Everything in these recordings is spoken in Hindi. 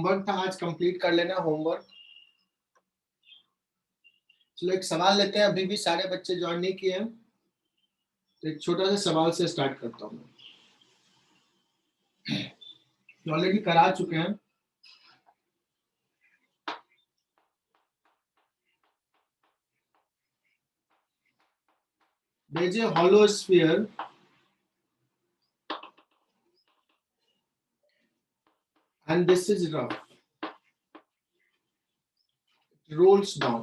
होमवर्क था आज, कंप्लीट कर लेना होमवर्क। चलो एक सवाल लेते हैं, अभी भी सारे बच्चे ज्वाइन नहीं किए हैं, तो एक छोटा सा सवाल से स्टार्ट करता हूँ। ऑलरेडी करा चुके हैं। भेजिए hollow sphere and this is rough. It rolls down.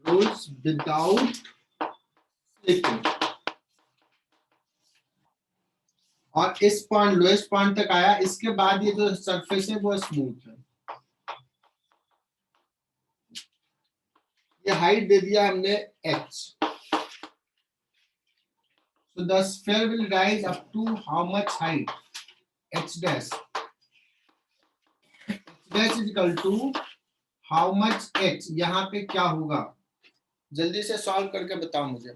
Rolls without slipping. और इस पॉइंट लोएस्ट पॉइंट तक आया, इसके बाद ये जो सरफेस है वो स्मूथ है। ये हाइट दे दिया हमने h. So the sphere will rise up to how much height? H dash. H dash is equal to how much h? यहाँ पे क्या होगा? जल्दी से सॉल्व करके बताओ मुझे।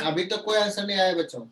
अभी तो कोई आंसर नहीं आया बच्चों।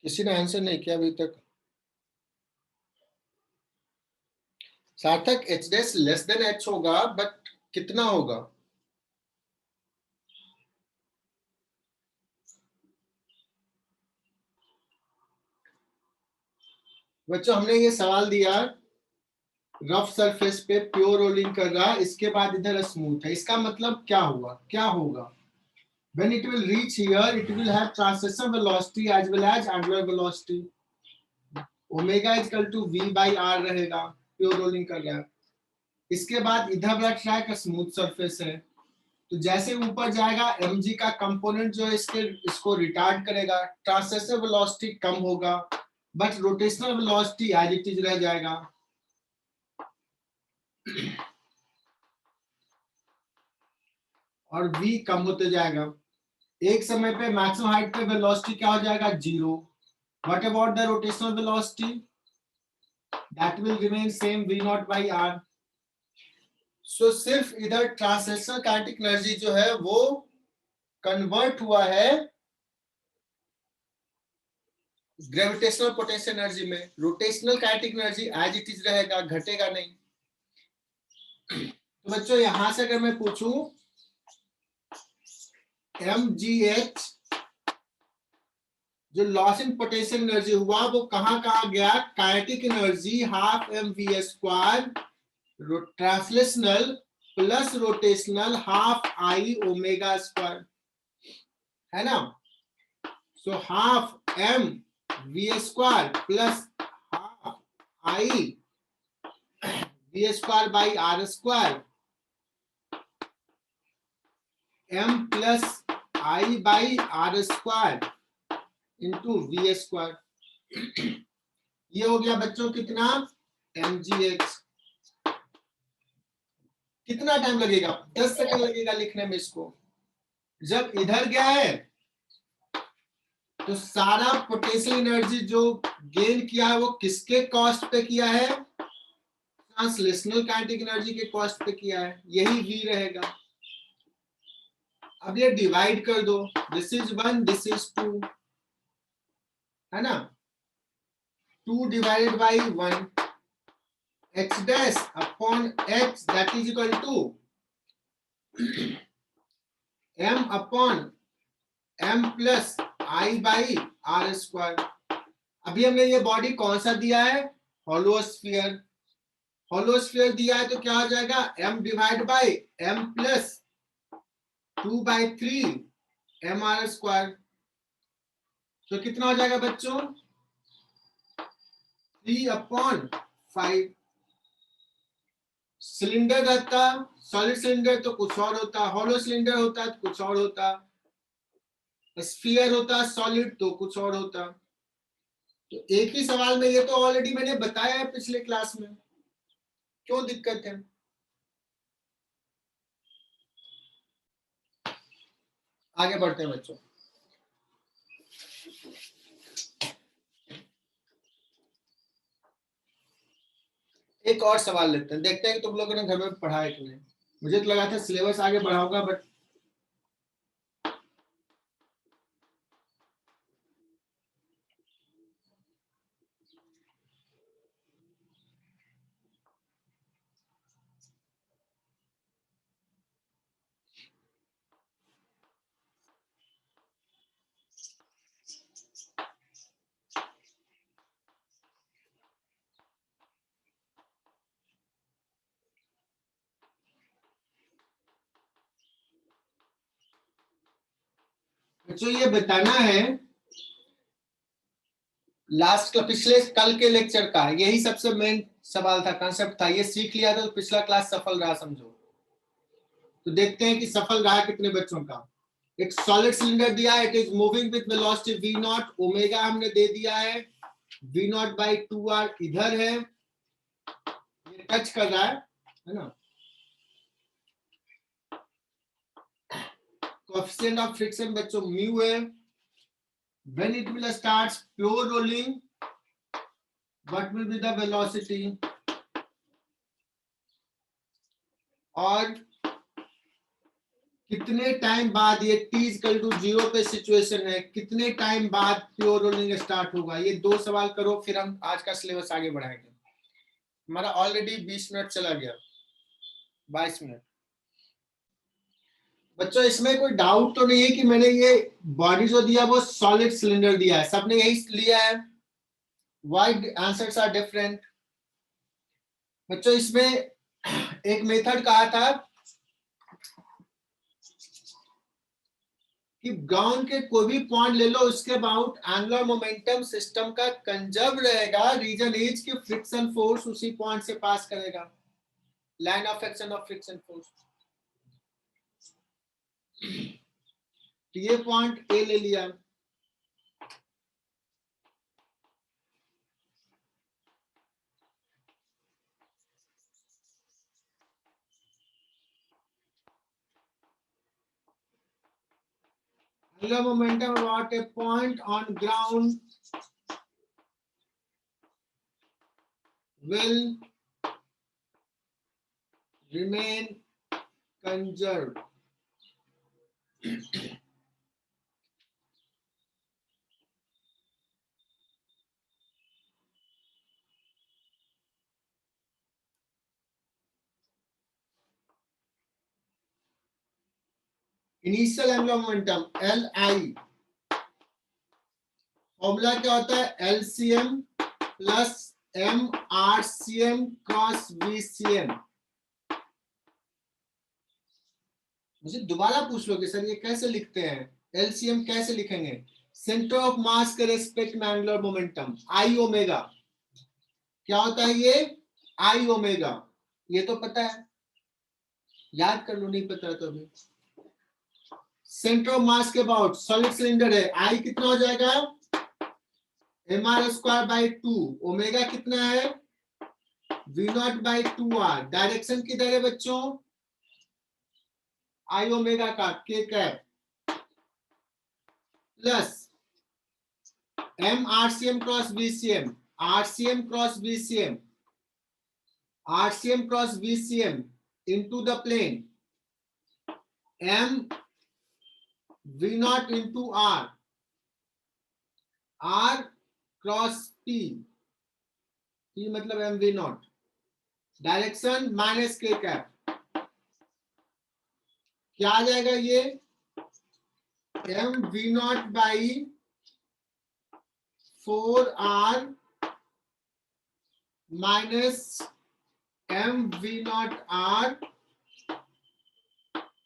किसी ने आंसर नहीं किया अभी तक। सार्थक, h dash less than h होगा, बट कितना होगा? बच्चों हमने ये सवाल दिया, रफ सरफेस पे प्योर रोलिंग कर रहा है, इसके बाद इधर स्मूथ है, इसका मतलब क्या हुआ, क्या होगा? When it will reach here, it will have transition velocity as well as angular velocity. Omega is equal to v by r रहेगा, प्योर रोलिंग कर रहा है। इसके बाद इधर वाला ट्रैक स्मूथ सरफेस है, तो जैसे ऊपर जाएगा mg का कंपोनेंट जो है इसको रिटार्ड करेगा, ट्रांसलेशनल वेलोसिटी कम होगा, but rotational velocity as it is रह जाएगा। और v कम होते जाएगा, एक समय पे मैक्सिमम हाइट पे वेलोसिटी क्या हो जाएगा? 0। What about the rotational velocity? That will remain same v naught by r। सो सिर्फ इधर ट्रांसलेशनल काइनेटिक एनर्जी जो है वो कन्वर्ट हुआ है ग्रेविटेशनल पोटेंशियल एनर्जी में, rotational kinetic energy as it is रहेगा, घटेगा नहीं। तो बच्चों यहां से अगर मैं पूछूं mgh जो लॉस इन पोटेंशियल एनर्जी हुआ वो कहां कहां गया? Kinetic energy half mv square translational plus rotational half I omega square, है ना? So half m v square plus half I v square by r square m plus I by r square into v square. ये हो गया बच्चों कितना? mgh। कितना टाइम लगेगा? 10 सेकंड लगेगा लिखने में इसको। जब इधर गया है तो सारा पोटेंशियल एनर्जी जो गेन किया है वो किसके कॉस्ट पे किया है? ट्रांसलेशनल काइनेटिक एनर्जी के कॉस्ट पे किया है, यही v रहेगा। अब ये डिवाइड कर दो, दिस इज 1 दिस इज 2, है ना? 2 divided by 1 x dash upon x that is equal to m upon m plus I by r square. अभी हमने ये बॉडी कौन सा दिया है? होलोस्फीयर। होलोस्फीयर दिया है तो क्या हो जाएगा? m divide by m plus 2/3 mr square. तो कितना हो जाएगा बच्चों? 3/5। सिलेंडर रहता, सॉलिड सिलेंडर तो कुछ और होता, हॉलो सिलेंडर होता तो कुछ और होता, स्फीयर होता सॉलिड तो कुछ और होता। तो एक ही सवाल में, ये तो ऑलरेडी मैंने बताया है पिछले क्लास में, क्यों दिक्कत है? आगे बढ़ते हैं बच्चों। एक और सवाल लेते हैं, देखते हैं कि तुम लोगों ने घर में पढ़ा है कि नहीं। मुझे तो लगा था सिलेबस आगे बढ़ाऊंगा, बट बच्चों ये बताना है, लास्ट का पिछले कल के लेक्चर का यही सबसे मेन सवाल था, कंसेप्ट था, ये सीख लिया था तो पिछला क्लास सफल रहा समझो। तो देखते हैं कि सफल रहा कितने बच्चों का। एक सॉलिड सिलेंडर दिया है, it is moving with velocity v not, omega हमने दे दिया है, v नॉट बाई 2r इधर है, ये टच कर रहा है ना? कोएफिशिएंट ऑफ फ्रिक्शन बच्चों म्यू है। When it will start pure rolling, what will be the velocity? और कितने टाइम बाद ये t इक्वल टू 0 पे सिचुएशन है, कितने टाइम बाद प्योर रोलिंग स्टार्ट होगा? ये 2 सवाल करो, फिर हम आज का सिलेबस आगे बढ़ाएंगे। हमारा ऑलरेडी 20 मिनट चला गया, 22 मिनट। बच्चों इसमें कोई डाउट तो नहीं है कि मैंने ये बॉडी जो दिया वो सॉलिड सिलेंडर दिया है, सबने यही लिया है? Why answers are different? बच्चों इसमें एक मेथड कहा था कि ग्राउंड के कोई भी पॉइंट ले लो, उसके अबाउट एंगुलर मोमेंटम सिस्टम का कंजर्व रहेगा, रीजन इज की फ्रिक्शन फोर्स उसी पॉइंट से पास करेगा, line of action of friction force. ये पॉइंट ए ले लिया। angular momentum about a point on ground will remain conserved. Initial angular momentum LI formula क्या होता है? LCM plus MRCM cross VCM। मुझे दोबारा पूछ लोगे सर ये कैसे लिखते हैं? LCM कैसे लिखेंगे? सेंटर ऑफ मास के रेस्पेक्ट में एंगुलर मोमेंटम आई ओमेगा। क्या होता है ये? आई ओमेगा। ये तो पता है, याद कर लो, नहीं पता तो अभी। सेंटर ऑफ मास के अबाउट सॉलिड सिलेंडर है, आई कितना हो जाएगा? mr²/2। ओमेगा कितना है? v0/2r। डायरेक्शन किधर है बच्चों? आई ओमेगा का k cap plus MRCM cross VCM, RCM cross VCM, RCM cross VCM into the plane M V0 into R, R cross P, P मतलब M V0, direction minus k cap. क्या आ जाएगा ये? M V0/4R minus M V0R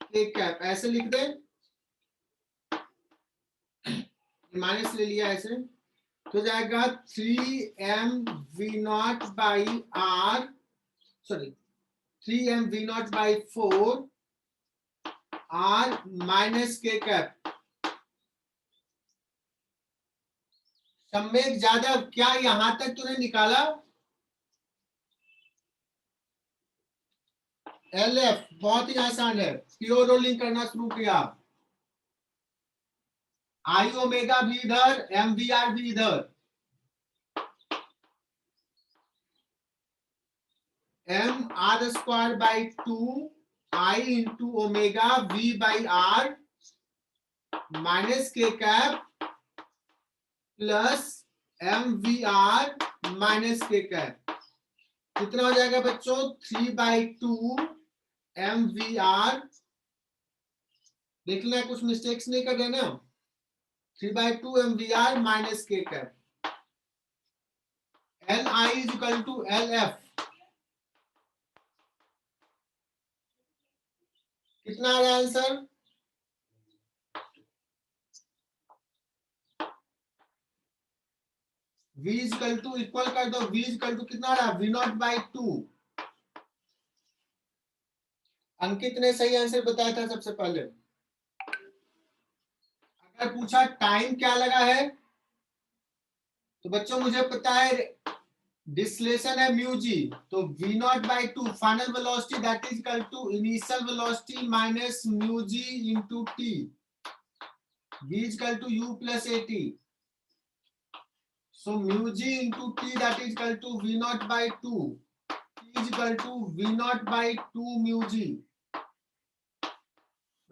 k cap. ऐसे लिख दे, माइनस ले लिया ऐसे तो जाएगा 3M V0/R, sorry 3M V0/4 R minus k cap. सम्यक ज्यादा क्या यहां तक तूने निकाला? LF बहुत ही आसान है, प्योर रोलिंग करना शुरू किया, आई ओमेगा भी इधर, MVR भी इधर, MR²/2 I into omega V/R minus k cap plus MVR minus k cap. कितना हो जाएगा बच्चों? 3/2 MVR। देख लेना कुछ मिस्टेक्स नहीं कर रहे ना। 3/2 MVR minus k cap. LI is equal to LF। कितना आ रहा है answer? V equal to equal कर दो, V इक्वल टू कितना आ रहा है? V0/2। अंकित ने सही आंसर बताया था सबसे पहले। अगर पूछा टाइम क्या लगा है तो बच्चों मुझे पता है डिस्लेशन है म्यू जी, तो V0/2 final velocity that is equal to initial velocity minus mu g into t, V is equal to U plus AT। So mu g into t that is equal to V0/2, t is equal to V0/2 mu g।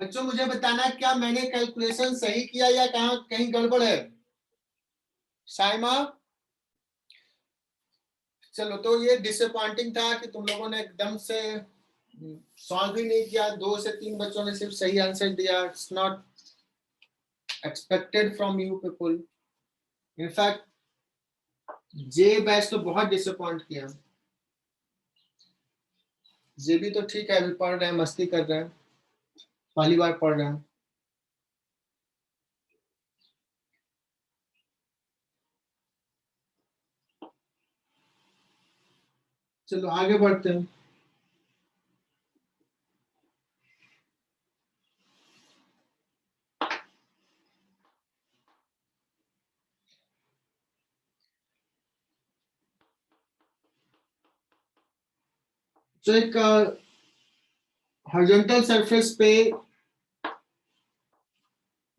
बच्चों मुझे बताना क्या मैंने कैलकुलेशन सही किया या कहीं गड़बड़ है? साइमा, चलो तो ये डिसअपॉइंटिंग था कि तुम लोगों ने एकदम से सॉल्व भी नहीं किया, 2 से 3 बच्चों ने सिर्फ सही आंसर दिया. It's not expected from you people. In fact J batch तो बहुत डिसअपॉइंट किया. जे भी तो ठीक है, अभी पढ़ रहे हैं, मस्ती कर रहे हैं, पहली बार पढ़ रहे हैं. चलो आगे बढ़ते हैं. तो एक हॉरिजॉन्टल सरफेस पे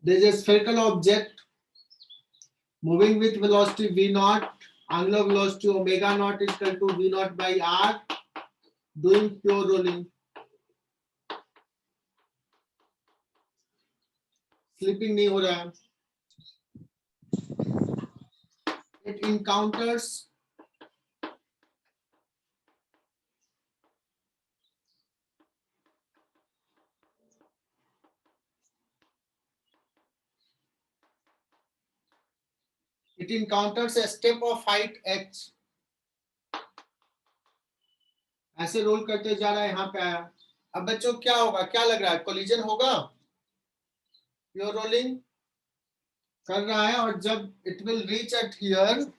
there is a spherical object moving with velocity v naught, angular velocity omega naught is equal to v naught by r, doing pure rolling. Slipping नहीं हो रहा है. It encounters a step of height h. ऐसे रोल करते जा रहा है, यहाँ पे आया. अब बच्चों क्या होगा, क्या लग रहा है, कोलिजन होगा. प्योर रोलिंग कर रहा है, और जब it will reach at here,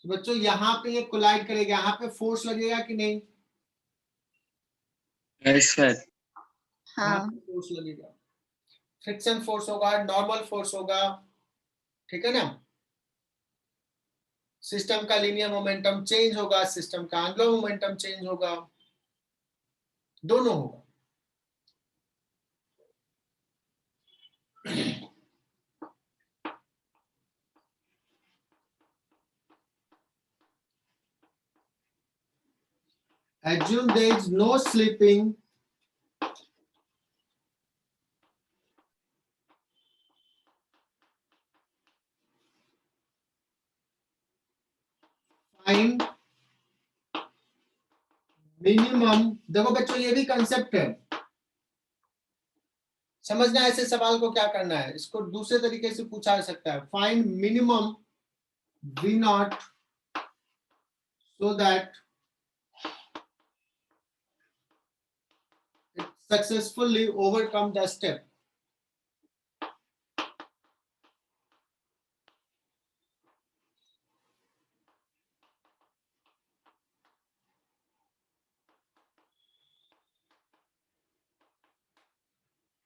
तो बच्चों यहाँ पे ये कोलाइड करेगा, यहाँ पे फोर्स लगेगा कि नहीं. Yes sir. हाँ, फोर्स लगेगा. फ्रिक्शन फोर्स होगा, नॉर्मल फोर्स होगा, ठीक है ना. सिस्टम का लीनियर मोमेंटम चेंज होगा, सिस्टम का एंगुलर मोमेंटम चेंज होगा, दोनों होगा. Assume there is no slipping find minimum. देखो बच्चों ये भी कंसेप्ट है, समझना है ऐसे सवाल को क्या करना है. इसको दूसरे तरीके से पूछा जा सकता है. Find minimum v not so that it successfully overcome the step.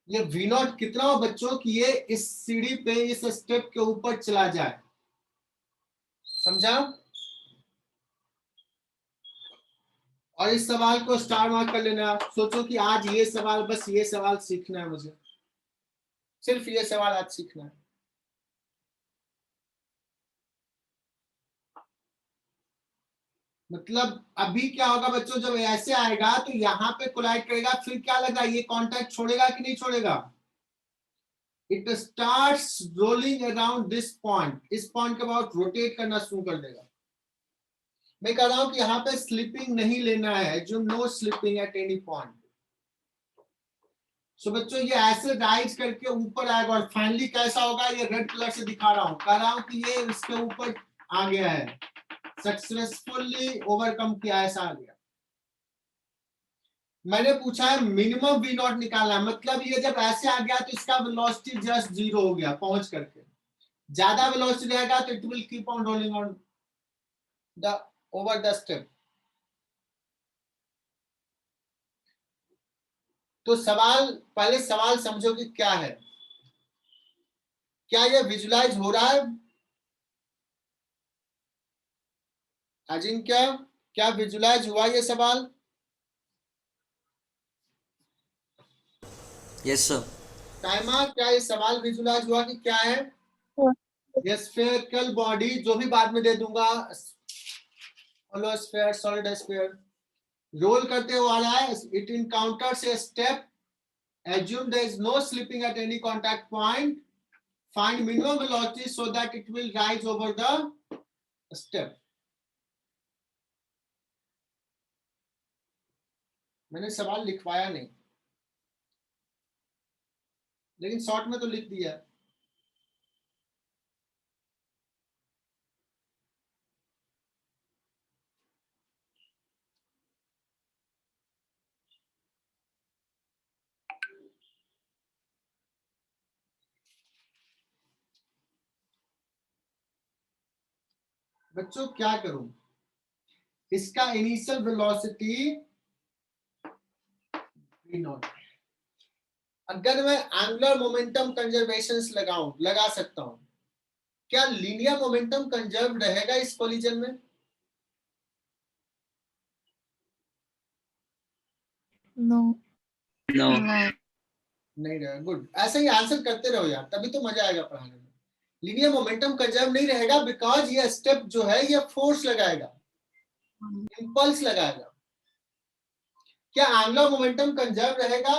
ये v नॉट कितना हो बच्चों कि ये इस सीढ़ी पे इस स्टेप के ऊपर चला जाए. समझा. और इस सवाल को स्टार मार्क कर लेना. सोचो कि आज ये सवाल, बस ये सवाल सीखना है मुझे, सिर्फ ये सवाल आज सीखना है. मतलब अभी क्या होगा बच्चों, जब ऐसे आएगा तो यहाँ पे कोलाइड करेगा, फिर क्या लगा, ये कांटेक्ट छोड़ेगा कि नहीं छोड़ेगा. It starts rolling around this point. इस पॉइंट के बाद रोटेट करना शुरू कर देगा. मैं कह रहा हूं कि यहाँ पे स्लिपिंग नहीं लेना है, जो no slipping at any point. So बच्चों ये ऐसे राइज करके ऊपर आएगा, और फाइनली कैसा होगा, ये रेड कलर से दिखा रहा हूं, कह रहा हूं कि ये इसके ऊपर आ गया है, सक्सेसफुली ओवरकम किया, ऐसा आ गया. मैंने पूछा है मिनिमम वी नॉट निकालना है, मतलब ये जब ऐसे आ गया तो इसका वेलोसिटी जस्ट 0 हो गया पहुंच करके. ज्यादा वेलोसिटी रहेगा तो it will keep on rolling on the over the step. तो सवाल, पहले सवाल समझो कि क्या है. क्या ये विजुलाइज हो रहा है अजिंक्य, क्या विजुलाइज हुआ ये सवाल. Yes sir. टाइमा, क्या ये सवाल विजुलाइज हुआ कि क्या है. ये स्फेरिकल बॉडी, जो भी बाद में दे दूंगा, hollow sphere, solid sphere, roll करते हुए आ रहा है. It encounters a step Assume there is no slipping at any contact point. Find minimum velocity so that it will rise over the step. मैंने सवाल लिखवाया नहीं, लेकिन शॉर्ट में तो लिख दिया। बच्चों क्या करूं, इसका इनिशियल वेलोसिटी v0। अगर मैं एंगुलर मोमेंटम कंजर्वेशन लगा सकता हूं, क्या लीनियर मोमेंटम कंजर्व रहेगा इस कोलिजन में? नो नो नहीं रहेगा। गुड, ऐसे ही आंसर करते रहो यार, तभी तो मजा आएगा पढ़ाने में। लीनियर मोमेंटम कंजर्व नहीं रहेगा बिकॉज ये स्टेप जो है ये फोर्स लगाएगा, इंपल्स लगाएगा। क्या एंगुलर मोमेंटम कंजर्व रहेगा?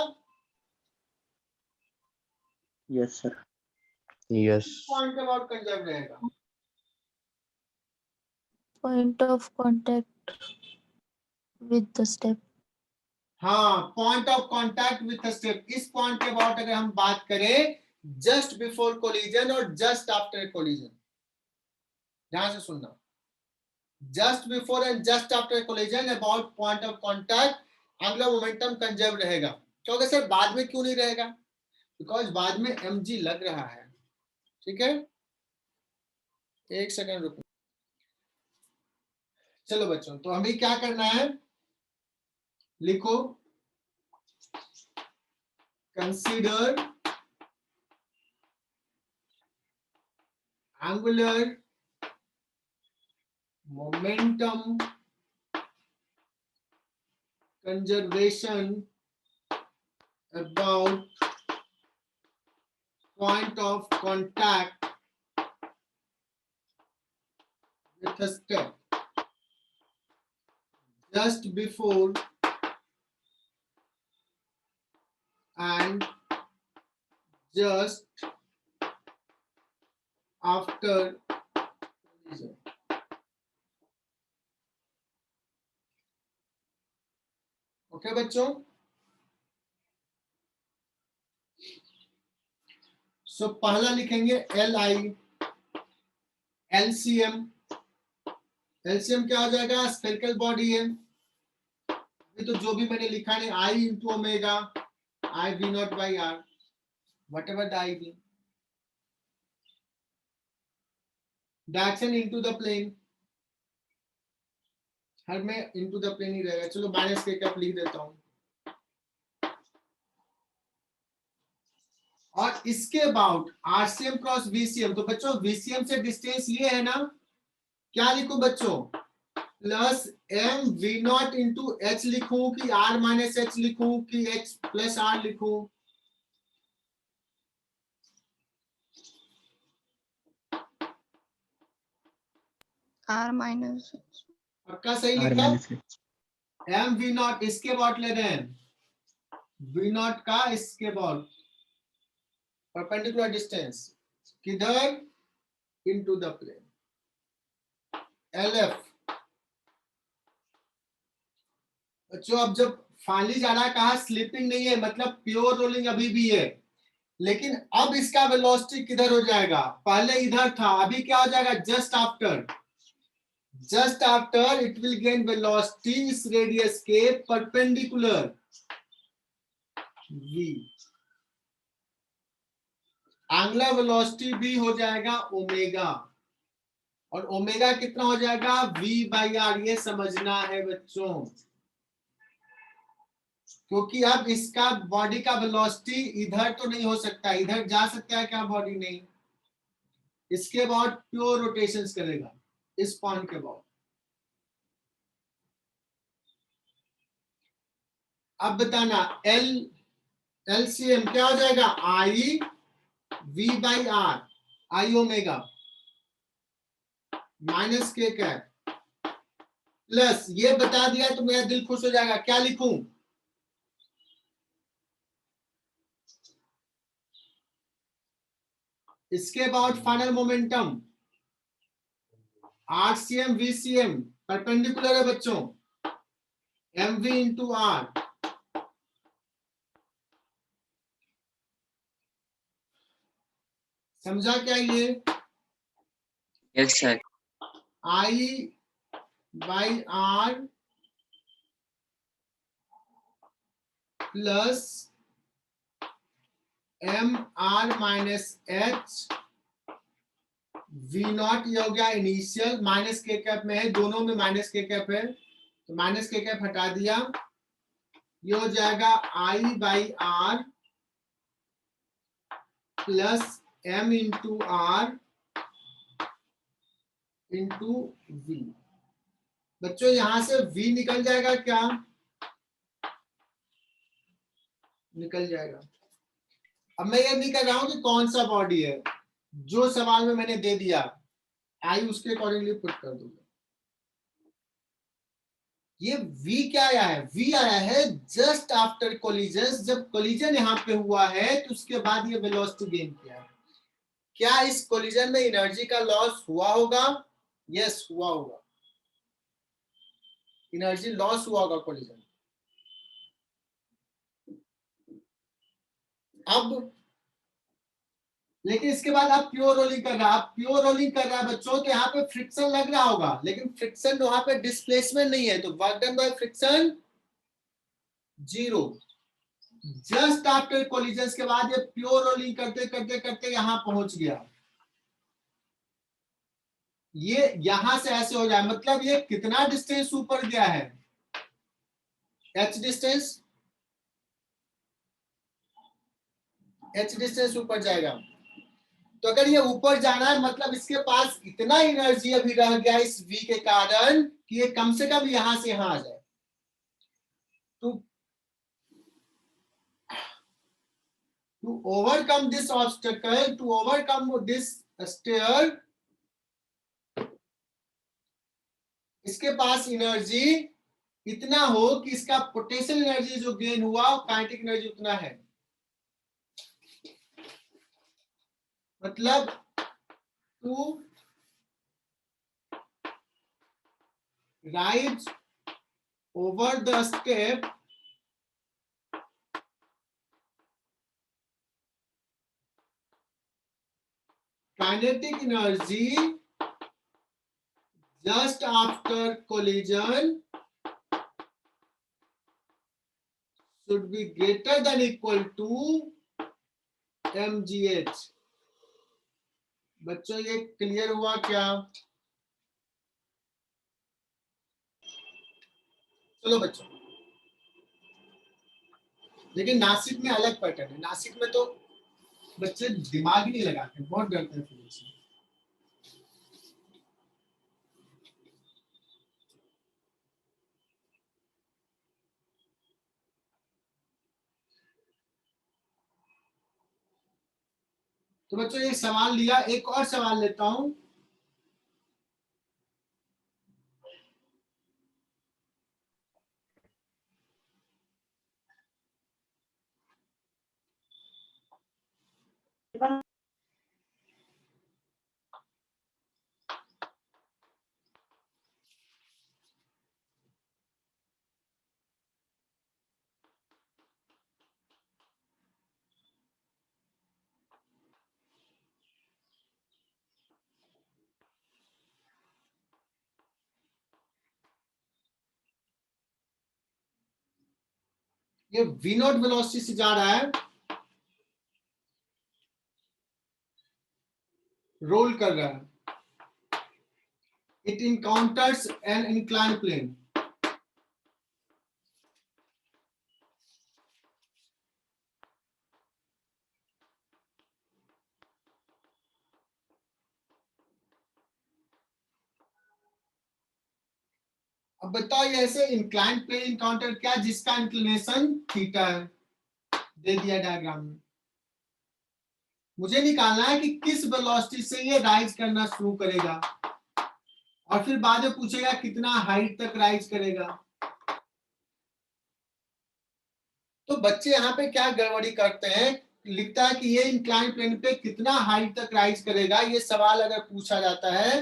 Yes sir. यस। पॉइंट के बाद कंजर्व रहेगा। Point of contact with the step. हाँ, point of contact with the step. इस पॉइंट के बाद अगर हम बात करें जस्ट बिफोर कोलिजन और जस्ट आफ्टर कोलिजन, ध्यान से सुनना, just before and just after collision about point of contact angular momentum conserve रहेगा। क्योंकि सर बाद में क्यों नहीं रहेगा? बिकॉज बाद में mg लग रहा है। ठीक है, एक सेकंड रुको। चलो बच्चों, तो हमें क्या करना है, लिखो consider angular momentum conservation about point of contact with a step just before and just after collision. Okay बच्चों, सो पहला लिखेंगे LI, LCM। LCM क्या हो जाएगा? स्फेरिकल बॉडी है, तो जो भी मैंने लिखा है I into omega I V0 by R, whatever the I be, direction into the plane, हर में इनटू द प्लेन ही रहेगा। चलो माइनस के कैप लिख देता हूं, और इसके अबाउट RCM क्रॉस VCM। तो बच्चों VCM से डिस्टेंस ये है ना, क्या लिखूं बच्चों? Plus m V0 into h लिखूं कि R माइनस h लिखूं कि h प्लस R लिखूं? R माइनस पक्का सही आर लिखा? माइनस m V0 इसके अबाउट ले रहे हैं, V0 का इसके अबाउट परपेंडिकुलर डिस्टेंस किधर? Into the plane. LF बच्चों, अब जब फाइनली जा रहा है, कहा स्लिपिंग नहीं है, मतलब प्योर रोलिंग अभी भी है, लेकिन अब इसका वेलोसिटी किधर हो जाएगा? पहले इधर था, अभी क्या हो जाएगा? Just after, just after it will gain velocity इस रेडियस के परपेंडिकुलर v। एंगुलर वेलोसिटी भी हो जाएगा ओमेगा, और ओमेगा कितना हो जाएगा? v by r. ये समझना है बच्चों, क्योंकि अब इसका बॉडी का वेलोसिटी इधर तो नहीं हो सकता, इधर जा सकता है क्या? बॉडी नहीं, इसके बाद प्योर रोटेशंस करेगा इस पॉइंट के बाद। अब बताना LCM क्या हो जाएगा? I V by r, I omega minus k cap plus, ये बता दिया तो मेरा दिल खुश हो जाएगा। क्या लिखूं? इसके बाद final momentum RCM VCM perpendicular है बच्चों, MV इंटू R। समझा क्या ये? Yes sir. I by R plus MR minus H V0। ये हो गया इनिशियल, माइनस के कैप में है, दोनों में माइनस के कैप है, तो माइनस के कैप हटा दिया। ये हो जाएगा I by R plus M into R into V। बच्चों यहां से V निकल जाएगा क्या? निकल जाएगा। अब मैं ये नहीं कर रहा हूं कि कौन सा बॉडी है, जो सवाल में मैंने दे दिया आई उसके अकॉर्डिंगली पुट कर दूंगा। ये V क्या आया है? V आया है जस्ट आफ्टर कोलिजन, जब कोलिजन यहाँ पे हुआ है तो उसके बाद ये वेलोसिटी गेन किया है। क्या इस कोलिजन में एनर्जी का लॉस हुआ होगा? यस हुआ होगा, एनर्जी लॉस हुआ होगा कोलिजन। अब लेकिन इसके बाद आप प्योर रोलिंग कर रहा है, आप प्योर रोलिंग कर रहा है बच्चों, तो यहाँ पे फ्रिक्शन लग रहा होगा, लेकिन फ्रिक्शन वहां पे डिस्प्लेसमेंट नहीं है, तो work done by friction 0। Just after collision के बाद ये प्योर रोलिंग करते करते करते यहां पहुंच गया। ये यहां से ऐसे हो जाए, मतलब ये कितना डिस्टेंस ऊपर गया है? h डिस्टेंस, h डिस्टेंस ऊपर जाएगा। तो अगर ये ऊपर जाना है मतलब इसके पास इतना एनर्जी अभी रह गया इस V के कारण कि ये कम से कम यहां से यहां आ जाए। To overcome this obstacle, to overcome this stair, इसके पास एनर्जी इतना हो कि इसका पोटेंशियल एनर्जी जो गेन हुआ काइनेटिक एनर्जी उतना है। मतलब to rise over the step kinetic energy just after collision should be greater than equal to mgh। बच्चों ये क्लियर हुआ क्या? चलो बच्चों, लेकिन नासिक में अलग पैटर्न है। नासिक में तो बच्चे दिमाग ही नहीं लगाते, बहुत डरते हैं फिजिक्स से। तो बच्चों एक सवाल लिया, एक और सवाल लेता हूं। ये v नॉट वेलोसिटी से जा रहा है, रोल कर रहा है। It encounters an incline plane. अब बताओ ये ऐसे इंक्लाइन प्लेन इनकाउंटर क्या, जिसका इंक्लिनेशन थीटा है, दे दिया डायग्राम में। मुझे निकालना है कि किस वेलोसिटी से ये राइज करना शुरू करेगा, और फिर बाद में पूछेगा कितना हाइट तक राइज करेगा। तो बच्चे यहाँ पे क्या गड़बड़ी करते हैं, लिखता है कि ये इंक्लाइन प्लेन पे कितना हाइट तक राइज करेगा, ये सवाल अगर पूछा जाता है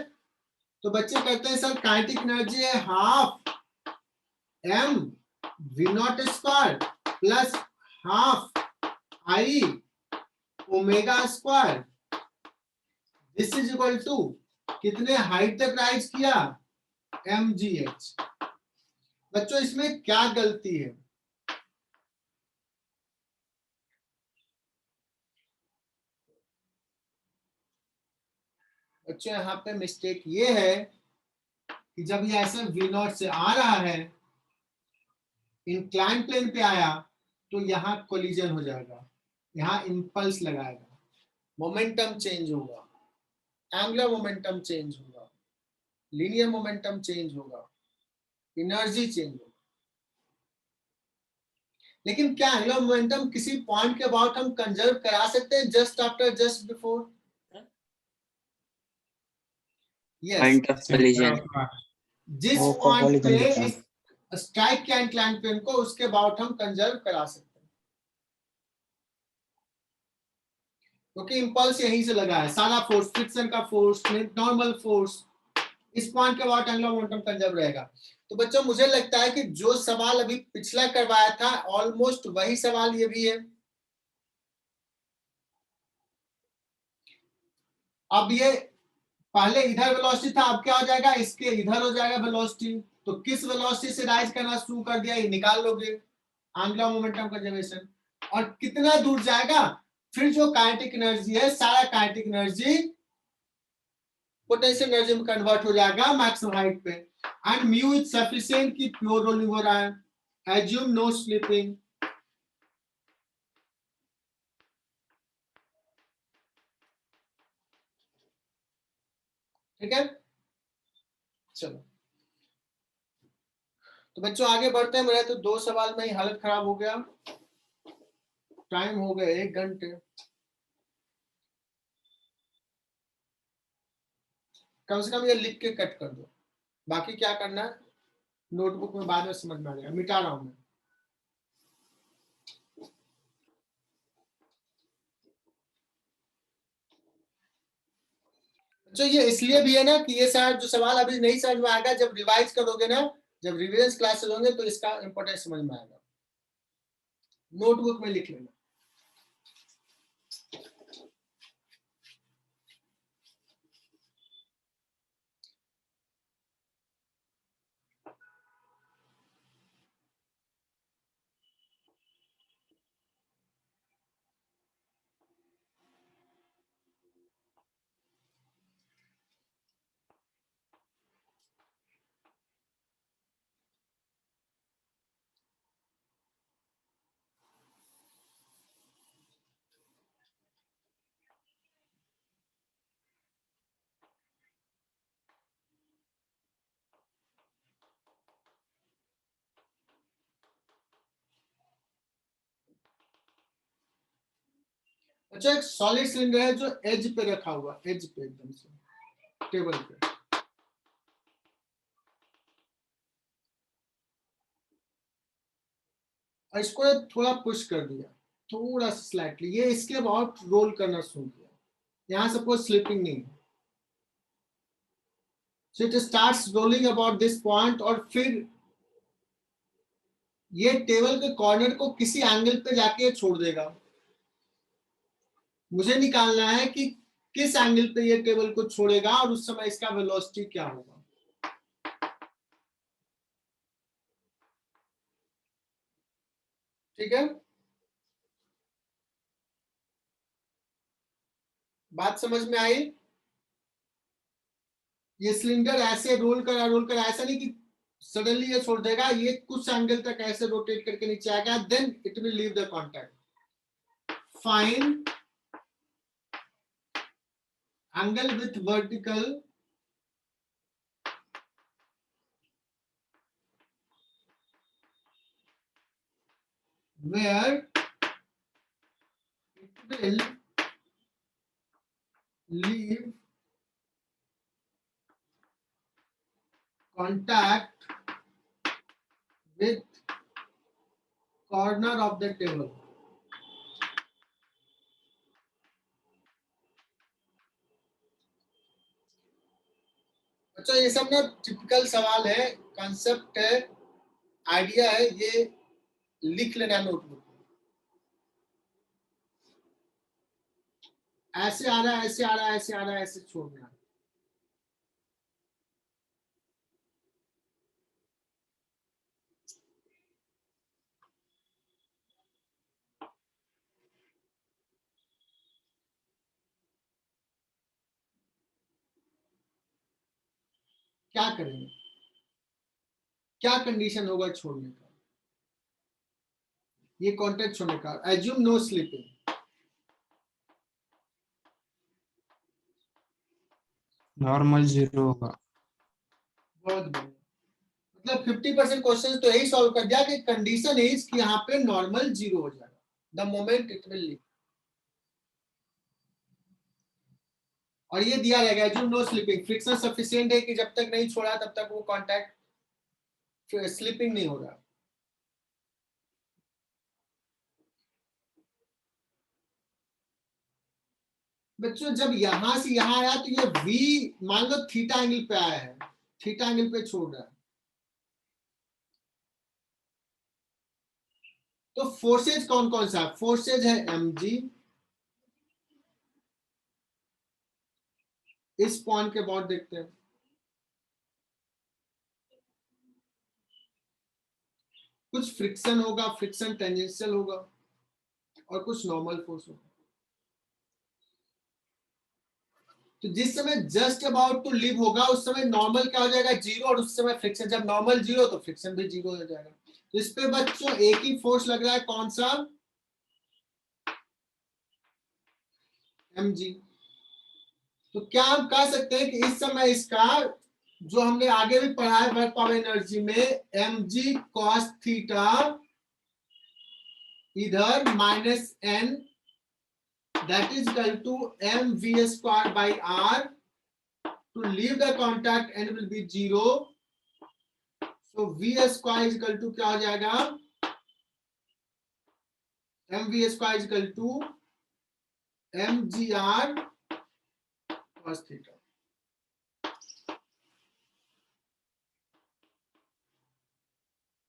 तो बच्चे कहते हैं सर काइनेटिक एनर्जी है half m v naught square plus half i omega square, this is equal to कितने हाइट तक राइज किया mgh। बच्चों इसमें क्या गलती है? बच्चों यहाँ पे मिस्टेक ये है कि जब ये ऐसे v नॉट से आ रहा है, इंक्लाइन प्लेन पे आया तो यहाँ कोलिजन हो जाएगा, यहाँ इंपल्स लगाएगा, मोमेंटम चेंज होगा, एंगुलर मोमेंटम चेंज होगा, लीनियर मोमेंटम चेंज होगा, एनर्जी चेंज होगा। लेकिन क्या एंगुलर मोमेंटम किसी पॉइंट के अबाउट हम कंजर्व करा सकते हैं just after just before? Point of collision. जिस वो पॉइंट collision पे होता है। स्ट्राइक किया इंक्लाइन प्लेन को उसके अबाउट हम कंजर्व करा सकते हैं, क्योंकि इंपल्स यहीं से लगा है, सारा फोर्स, फ्रिक्शन का फोर्स, नॉर्मल फोर्स, इस पॉइंट के अबाउट एंगुलर मोमेंटम कंजर्व रहेगा। तो बच्चों मुझे लगता है कि जो सवाल अभी पिछला करवाया था ऑलमोस्ट वही सवाल ये भी है। अब ये पहले इधर वेलोसिटी था, अब क्या हो जाएगा, इसके इधर हो जाएगा वेलोसिटी। तो किस वेलोसिटी से राइज करना शुरू कर दिया ये निकाल लोगे, एंगुलर मोमेंटम कंजर्वेशन। और कितना दूर जाएगा, फिर जो काइनेटिक एनर्जी है सारा काइनेटिक एनर्जी पोटेंशियल एनर्जी में कन्वर्ट हो जाएगा मैक्सिमम हाइट पे। एंड म्यू इज सफिशिएंट कि प्योर रोलिंग हो रहा है, एज्यूम नो स्लिपिंग। ठीक है, चलो तो बच्चों आगे बढ़ते हैं। मेरे तो 2 सवाल में ही हालत खराब हो गया, टाइम हो गया 1 घंटे। कम से कम ये लिख के कट कर दो, बाकी क्या करना है नोटबुक में बाद में समझ में आ जाएगा, मिटा रहा हूं मैं। तो ये इसलिए भी है ना कि ये शायद जो सवाल अभी नहीं समझ में आएगा, जब रिवाइज करोगे ना, जब रिविजन क्लासेस होंगे तो इसका इंपॉर्टेंस समझ में आएगा। नोटबुक में लिख लेना। अच्छा, एक सॉलिड सिलेंडर है जो एज पे रखा हुआ, एज पे एकदम से टेबल पे, और इसको थोड़ा पुश कर दिया, थोड़ा सा स्लाइटली, ये इसके अबाउट रोल करना शुरू किया, यहाँ सपोज स्लिपिंग नहीं है, so it starts rolling about this point, और फिर ये टेबल के कॉर्नर को किसी एंगल पे जाके छोड़ देगा। मुझे निकालना है कि किस एंगल पे ये टेबल को छोड़ेगा और उस समय इसका वेलोसिटी क्या होगा। ठीक है, बात समझ में आई? ये सिलेंडर ऐसे रोल करा, ऐसा नहीं कि सडनली ये छोड़ देगा, ये कुछ एंगल तक ऐसे रोटेट करके नीचे आएगा, then it will leave the contact. Find angle with vertical where it will leave contact with corner of the table। अच्छा ये सब ना टिपिकल सवाल है, कॉन्सेप्ट है, आइडिया है, ये लिख लेना नोटबुक में। ऐसे आ रहा है, ऐसे आ रहा है, ऐसे आ रहा है, ऐसे छोड़ना है। क्या करेंगे, क्या कंडीशन होगा छोड़ने का, ये कॉन्टेक्ट छोड़ने का? एज्यूम नो स्लीपिंग, नॉर्मल 0 होगा। बहुत बढ़िया। मतलब 50% क्वेश्चन तो यही सॉल्व कर दिया कि कंडीशन इज कि यहाँ पे नॉर्मल 0 हो जाएगा the moment it will leave. और ये दिया रहेगा assume no slipping, friction sufficient है कि जब तक नहीं छोड़ा तब तक वो कांटेक्ट स्लिपिंग नहीं हो रहा। बच्चों जब यहां से यहां आया तो ये v मान लो थीटा एंगल पे आया है, थीटा एंगल पे छोड़ रहा है, तो फोर्सेज कौन कौन सा? फोर्सेज है mg, इस पॉइंट के बाद देखते हैं, कुछ फ्रिक्शन होगा, फ्रिक्शन टेंजेंशियल होगा, और कुछ नॉर्मल फोर्स होगा। तो जिस समय जस्ट अबाउट टू लीव होगा उस समय नॉर्मल क्या हो जाएगा? 0, और उस समय फ्रिक्शन, जब नॉर्मल 0 तो फ्रिक्शन भी 0 हो जाएगा। तो इस पे बच्चों एक ही फोर्स लग रहा है, कौन सा? mg। तो क्या हम कह सकते हैं कि इस समय इसका जो हमने आगे भी पढ़ा है वर्क पावर एनर्जी में, mg cos थीटा इधर -n that is equal to mv square by r to leave the contact n will be 0, so v square is equal to क्या हो जाएगा? mv square is equal to mgr cos theta।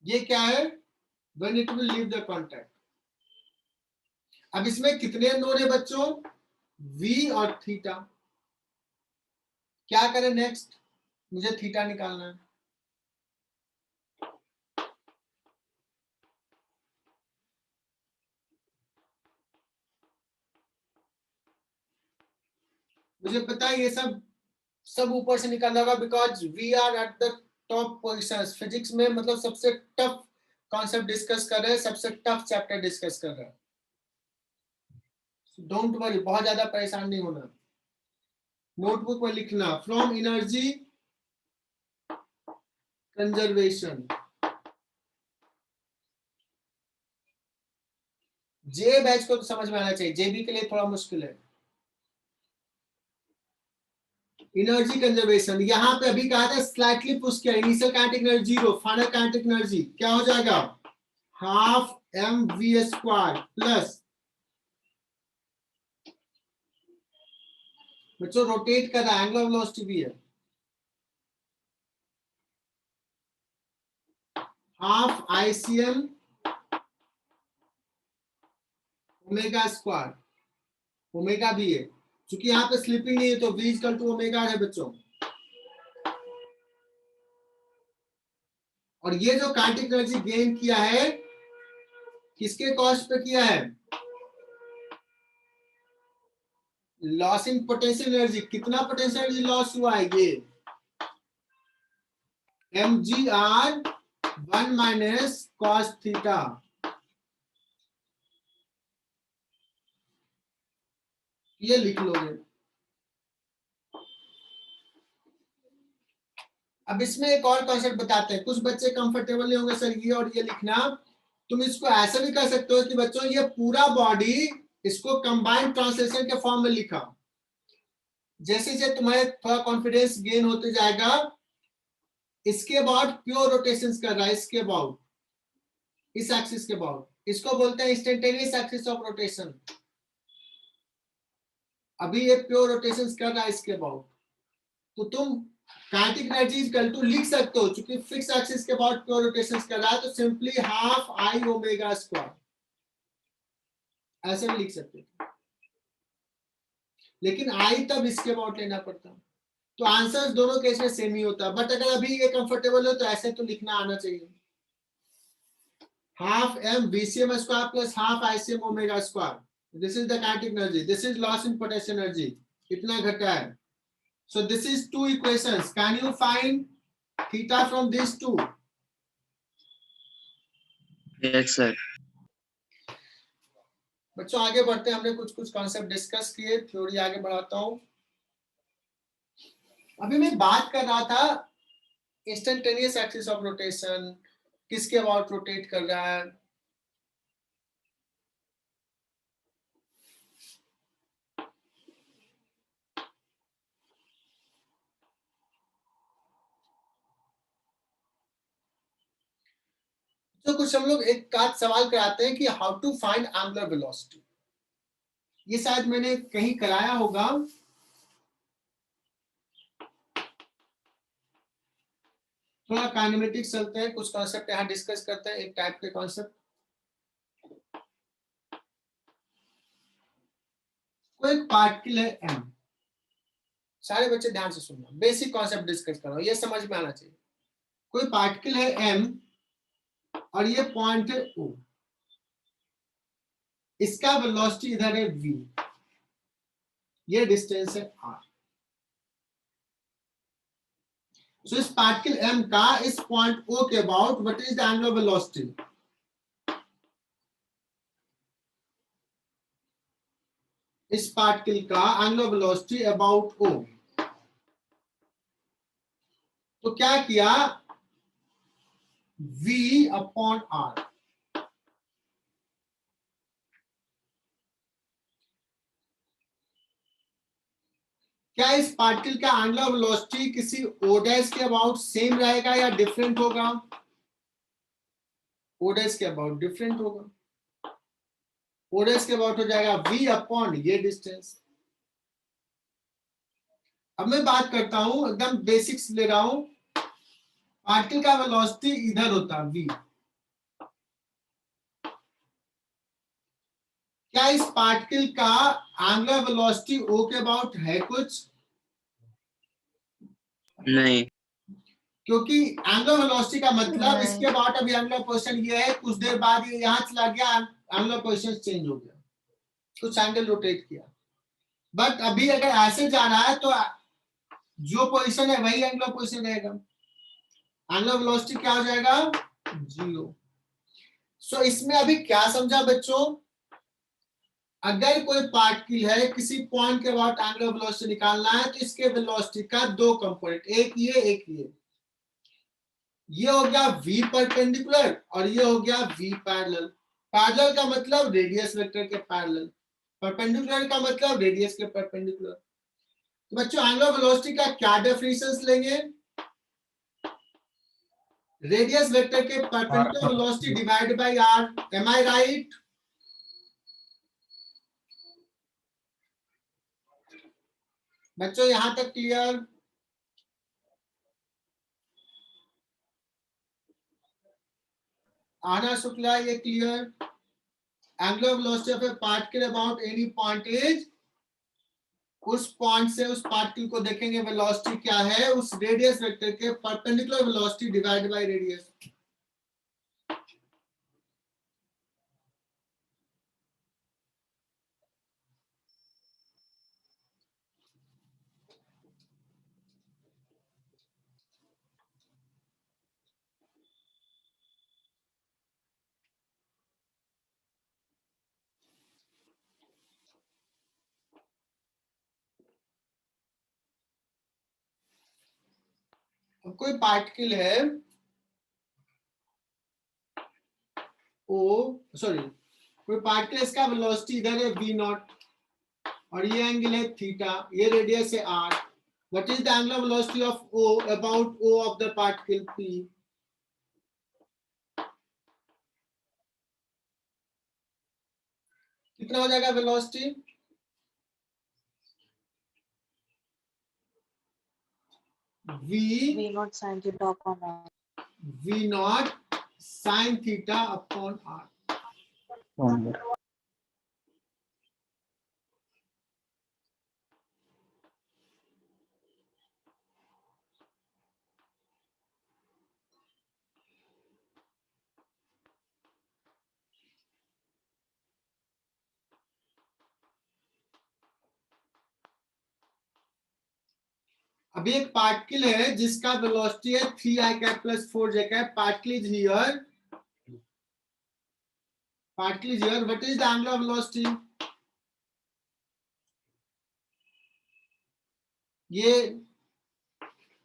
ये क्या है? when it will leave the contact। अब इसमें कितने नोड है बच्चों? v और थीटा। क्या करें नेक्स्ट? मुझे थीटा निकालना है। मुझे पता है ये सब ऊपर से निकालना होगा, because we are at the top position physics में, मतलब सबसे टफ कॉन्सेप्ट डिस्कस कर रहे हैं, सबसे टफ चैप्टर डिस्कस कर रहे हैं। डोंट वरी, बहुत ज्यादा परेशान नहीं होना। नोटबुक में लिखना from energy conservation. J batch को तो समझ में आना चाहिए, जेबी के लिए थोड़ा मुश्किल है। एनर्जी कंजर्वेशन यहां पे अभी कहा था, स्लाइटली पुश किया, initial kinetic energy 0, final kinetic energy क्या हो जाएगा? हाफ mv स्क्वायर प्लस, बच्चों रोटेट कर रहा है, एंगुलर वेलोसिटी भी है, half ICM omega square, omega भी है, क्योंकि यहाँ पे स्लिपिंग नहीं है तो v इक्वल टू ओमेगा है बच्चों। और ये जो काइनेटिक एनर्जी गेन किया है किसके कॉस्ट पे किया है? Loss in potential energy. कितना पोटेंशियल एनर्जी लॉस हुआ है? ये mgr 1 माइनस cos थीटा। ये लिख लोगे। अब इसमें एक और कॉन्सेप्ट बताते हैं, कुछ बच्चे कंफर्टेबल नहीं होंगे सर ये और ये लिखना, तुम इसको ऐसा भी कर सकते हो कि बच्चों ये पूरा बॉडी इसको कंबाइंड ट्रांसलेशन के फॉर्म में लिखा। जैसे जैसे तुम्हारे थोड़ा कॉन्फिडेंस गेन होते जाएगा, इसके बाद प्योर रोटेशंस कर रहा है, इसके बाद इस एक्सिस के बाद, इसको बोलते हैं इंस्टेंटेनियस एक्सिस ऑफ रोटेशन। अभी ये प्योर रोटेशंस कर रहा है इसके बाद, तो तुम काइनेटिक एनर्जी इक्वल टू, लिख सकते हो क्योंकि फिक्स एक्सिस के अबाउट प्योर रोटेशन कर रहा है, तो simply half I omega square, ऐसे भी लिख सकते हो, लेकिन आई तब इसके अबाउट लेना पड़ता। तो आंसर दोनों केस में सेम ही होता है, बट अगर अभी ये कंफर्टेबल हो तो ऐसे तो लिखना आना चाहिए, half m VCM square plus half ICM omega square, this is the kinetic energy, this is loss in potential energy, इतना घटा है। So this is two equations. Can you find theta from these two? Yes, sir. बच्चों आगे बढ़ते हैं, हमने कुछ कुछ कॉन्सेप्ट डिस्कस किए, थ्योरी आगे बढ़ाता हूं। अभी मैं बात कर रहा था इंस्टेंटेनियस एक्सिस ऑफ रोटेशन, किसके अबाउट रोटेट कर रहा है। तो कुछ हम लोग एक का सवाल कराते हैं कि how to find angular velocity, ये शायद मैंने कहीं कराया होगा। थोड़ा काइनेमेटिक्स चलते हैं, कुछ कॉन्सेप्ट यहाँ डिस्कस करते हैं, एक टाइप के कॉन्सेप्ट। कोई एक पार्टिकल है एम, सारे बच्चे ध्यान से सुनना, बेसिक कॉन्सेप्ट डिस्कस कर रहा हूं, ये समझ में आना चाहिए। कोई पार्टिकल है एम और ये पॉइंट है ओ, इसका वेलोसिटी इधर है v, ये डिस्टेंस है r। सो इस पार्टिकल m का इस पॉइंट o के about what is the angular velocity? इस पार्टिकल का एंगुलर वेलोसिटी अबाउट o, तो क्या किया, v अपॉन r। क्या इस पार्टिकल का एंगुलर वेलोसिटी किसी o डैश के अबाउट सेम रहेगा या डिफरेंट होगा? o डैश के अबाउट डिफरेंट होगा, o डैश के अबाउट हो जाएगा v अपॉन ये डिस्टेंस। अब मैं बात करता हूं, एकदम बेसिक्स ले रहा हूं, पार्टिकल का वेलोसिटी इधर होता है v, क्या इस पार्टिकल का एंगुलर वेलोसिटी o के अबाउट है कुछ? नहीं। क्योंकि एंगुलर वेलोसिटी का मतलब नहीं। इसके अबाउट अभी एंगुलर पोजीशन ये है, कुछ देर बाद ये यहां चला गया, एंगुलर पोजीशन चेंज हो गया, कुछ एंगल रोटेट किया। बट अभी अगर ऐसे जा रहा है तो जो पोजीशन है वही एंगुलर पोजीशन रहेगा, एंगुलर वेलोसिटी क्या हो जाएगा, 0। सो इसमें अभी क्या समझा बच्चों, अगर कोई पार्टिकल है किसी पॉइंट के अबाउट एंगुलर वेलोसिटी निकालना है, तो इसके वेलोसिटी का दो कंपोनेंट, एक ये एक ये हो गया v परपेंडिकुलर और ये हो गया v पैरेलल। पैरेलल का मतलब रेडियस वेक्टर के पैरेलल, परपेंडिकुलर का मतलब रेडियस के परपेंडिकुलर। तो बच्चों एंगुलर वेलोसिटी का क्या डेफिनेशन लेंगे, रेडियस वेक्टर के perpendicular velocity divide by r, am I right? बच्चों यहां तक क्लियर? आना शुक्ला, ये clear? Angular velocity of a particle about any point is, उस पॉइंट से उस पार्टिकल को देखेंगे वेलोसिटी क्या है, उस रेडियस वेक्टर के perpendicular velocity divide by radius. कोई पार्टिकल है ओ, सॉरी, कोई पार्टिकल, इसका वेलोसिटी इधर है v नॉट और ये एंगल है थीटा, ये रेडियस है r। What is the angular velocity of o about o of the particle p? कितना हो जाएगा velocity? V not sin theta upon r. V naught sin theta upon r. अभी एक पार्टिकल है जिसका वेलोसिटी है 3i cap plus 4j cap. Particle is here. Particle is here. What is the angular velocity? ये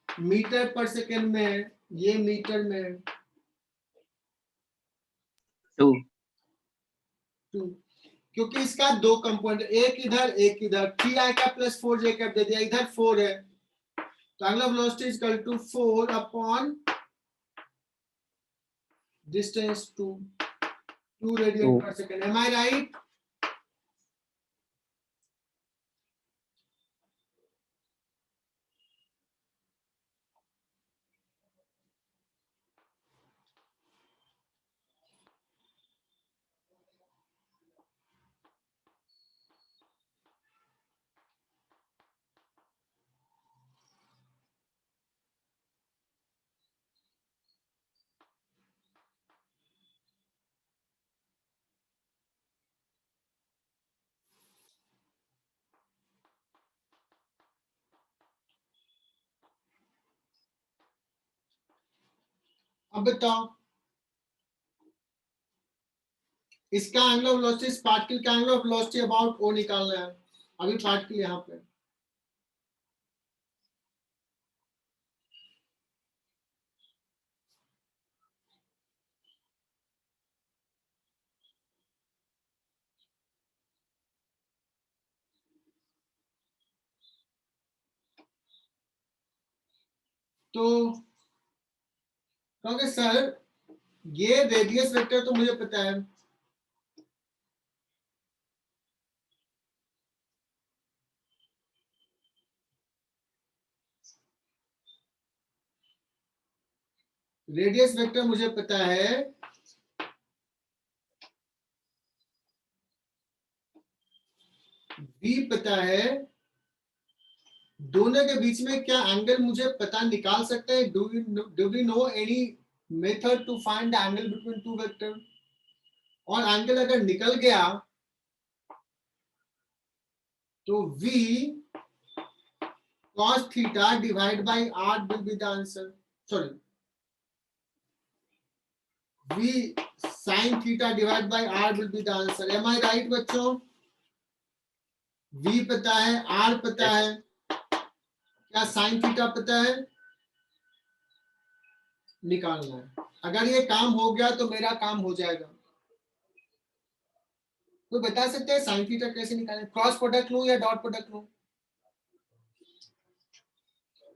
मीटर पर सेकेंड में है, ये मीटर में है. 2. क्योंकि इसका दो कंपोनेंट, एक इधर एक इधर. 3i का प्लस 4j कैप दे दिया, इधर 4 है, तो angular velocity is equal to 4 upon distance 2 radian per second. Am I right? अब बताओ, इसका एंगुलर वेलोसिटी, इस पार्टिकल का एंगुलर वेलोसिटी अबाउट ओ निकालना है. अभी पार्टिकल यहाँ पे, तो कहोगे सर ये रेडियस वेक्टर तो मुझे पता है, रेडियस वेक्टर मुझे पता है, v पता है, दोनों के बीच में क्या एंगल मुझे पता निकाल सकते हैं? Do we know any method to find the angle between two vector? और एंगल अगर निकल गया तो v cos theta divided by r will be the answer. Sorry, v sin theta divided by r will be the answer. Am I right बच्चों? v पता है, r पता है, क्या sin theta पता है? निकालना है. अगर ये काम हो गया तो मेरा काम हो जाएगा. तो बता सकते हैं sin थीटा कैसे निकालें? क्रॉस प्रोडक्ट लूं या डॉट प्रोडक्ट लूं?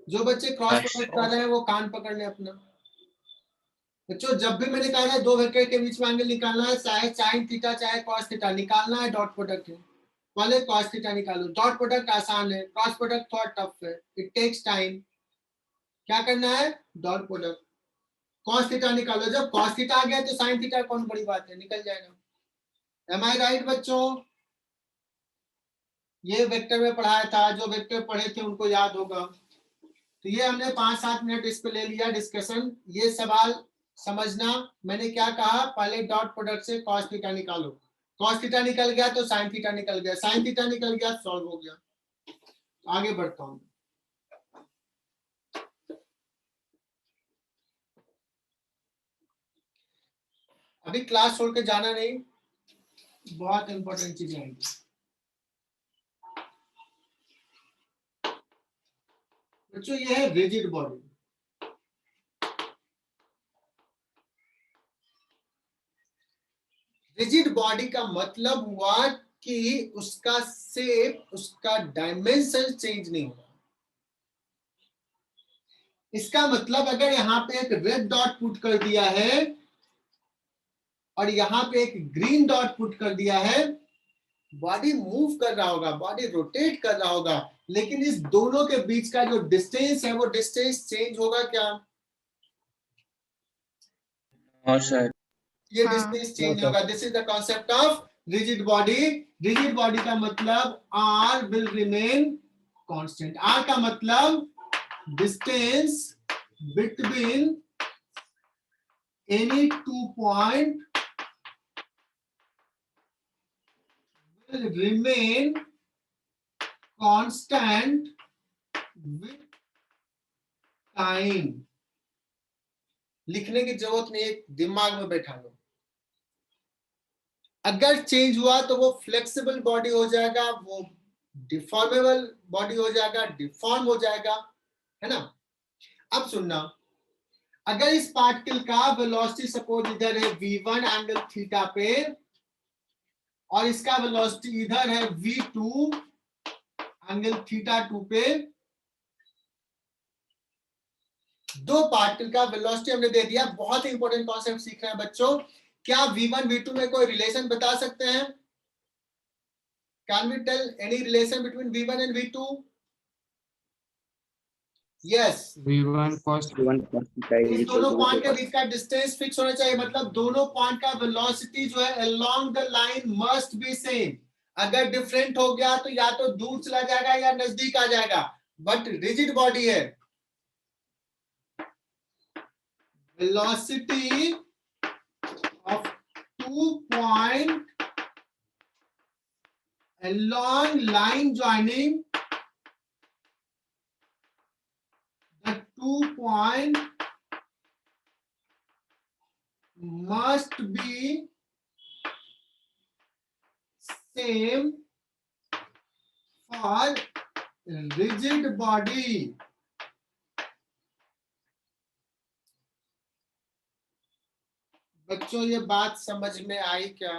जो बच्चे क्रॉस प्रोडक्ट कर रहे हैं वो कान पकड़ ले अपना. बच्चों जब भी मैंने कहा है दो वेक्टर के बीच में एंगल निकालना है, चाहे sin थीटा चाहे cos थीटा, निकालना है डॉट प्रोडक्ट है. पहले cos थीटा निकालो. डॉट प्रोडक्ट आसान है, क्रॉस प्रोडक्ट थोड़ा टफ है, इट टेक्स टाइम. क्या करना है? Dot product. cos थीटा निकालो. जब cos थीटा आ गया तो sin थीटा कौन बड़ी बात है, निकल जाएगा. Am I right बच्चों? ये वेक्टर में पढ़ाया था, जो वेक्टर पढ़े थे उनको याद होगा. तो ये हमने 5-7 मिनट इस पे ले लिया डिस्कशन. ये सवाल समझना, मैंने क्या कहा, पहले डॉट प्रोडक्ट से cos थीटा निकालो. cos थीटा निकल गया तो sin थीटा निकल गया, sin थीटा निकल गया, सॉल्व हो गया. आगे बढ़ता हूं. अभी क्लास छोड़ के जाना नहीं, बहुत इंपॉर्टेंट चीजें आएंगी. बच्चों ये है रिजिड बॉडी. रिजिड बॉडी का मतलब हुआ कि उसका शेप, उसका डायमेंशन चेंज नहीं होगा. इसका मतलब अगर यहाँ पे एक रेड डॉट पुट कर दिया है और यहाँ पे एक ग्रीन डॉट पुट कर दिया है बॉडी मूव कर रहा होगा, बॉडी रोटेट कर रहा होगा, लेकिन इस दोनों के बीच का जो डिस्टेंस है वो डिस्टेंस चेंज होगा क्या? और सर ये हाँ। डिस्टेंस चेंज होगा। This is the concept of rigid body. Rigid body का मतलब r will remain constant. R का मतलब distance between any two point will remain constant with time। लिखने की जरूरत नहीं है, दिमाग में बैठा लो। अगर चेंज हुआ तो वो फ्लेक्सिबल बॉडी हो जाएगा, वो डिफॉर्मेबल बॉडी हो जाएगा, डिफॉर्म हो जाएगा, है ना। अब सुनना, अगर इस पार्टिकल का वेलोसिटी सपोज इधर है v1 एंगल थीटा पे और इसका वेलोसिटी इधर है v2 एंगल थीटा 2 पे, दो पार्टिकल का वेलोसिटी हमने दे दिया। बहुत ही इंपॉर्टेंट कॉन्सेप्ट सीख रहे हैं बच्चों। क्या v1 v2 में कोई रिलेशन बता सकते हैं? Can we tell any relation between v1 and v2? Yes. V1 cos इस दोनों पॉइंट के बीच का डिस्टेंस फिक्स होना चाहिए, मतलब दोनों पॉइंट का वेलोसिटी जो है along the line must be same. अगर डिफरेंट हो गया तो या तो दूर चला जाएगा या नजदीक आ जाएगा। बट रिजिड बॉडी है, velocity of 2 point along line joining the 2 point must be same for rigid body। बच्चों ये बात समझ में आई क्या?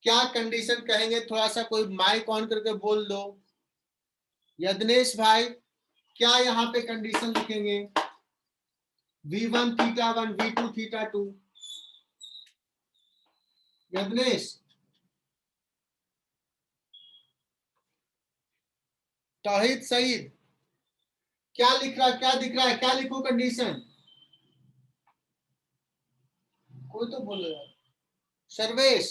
क्या कंडीशन कहेंगे? थोड़ा सा कोई माइक ऑन करके बोल दो। यदनेश भाई, क्या यहाँ पे कंडीशन लिखेंगे? v1 theta 1 v2 theta 2। Yadnesh, तौहीद सईद, क्या लिख रहा, क्या दिख रहा है, क्या लिखूं कंडीशन? कोई तो बोलो यार। सर्वेश,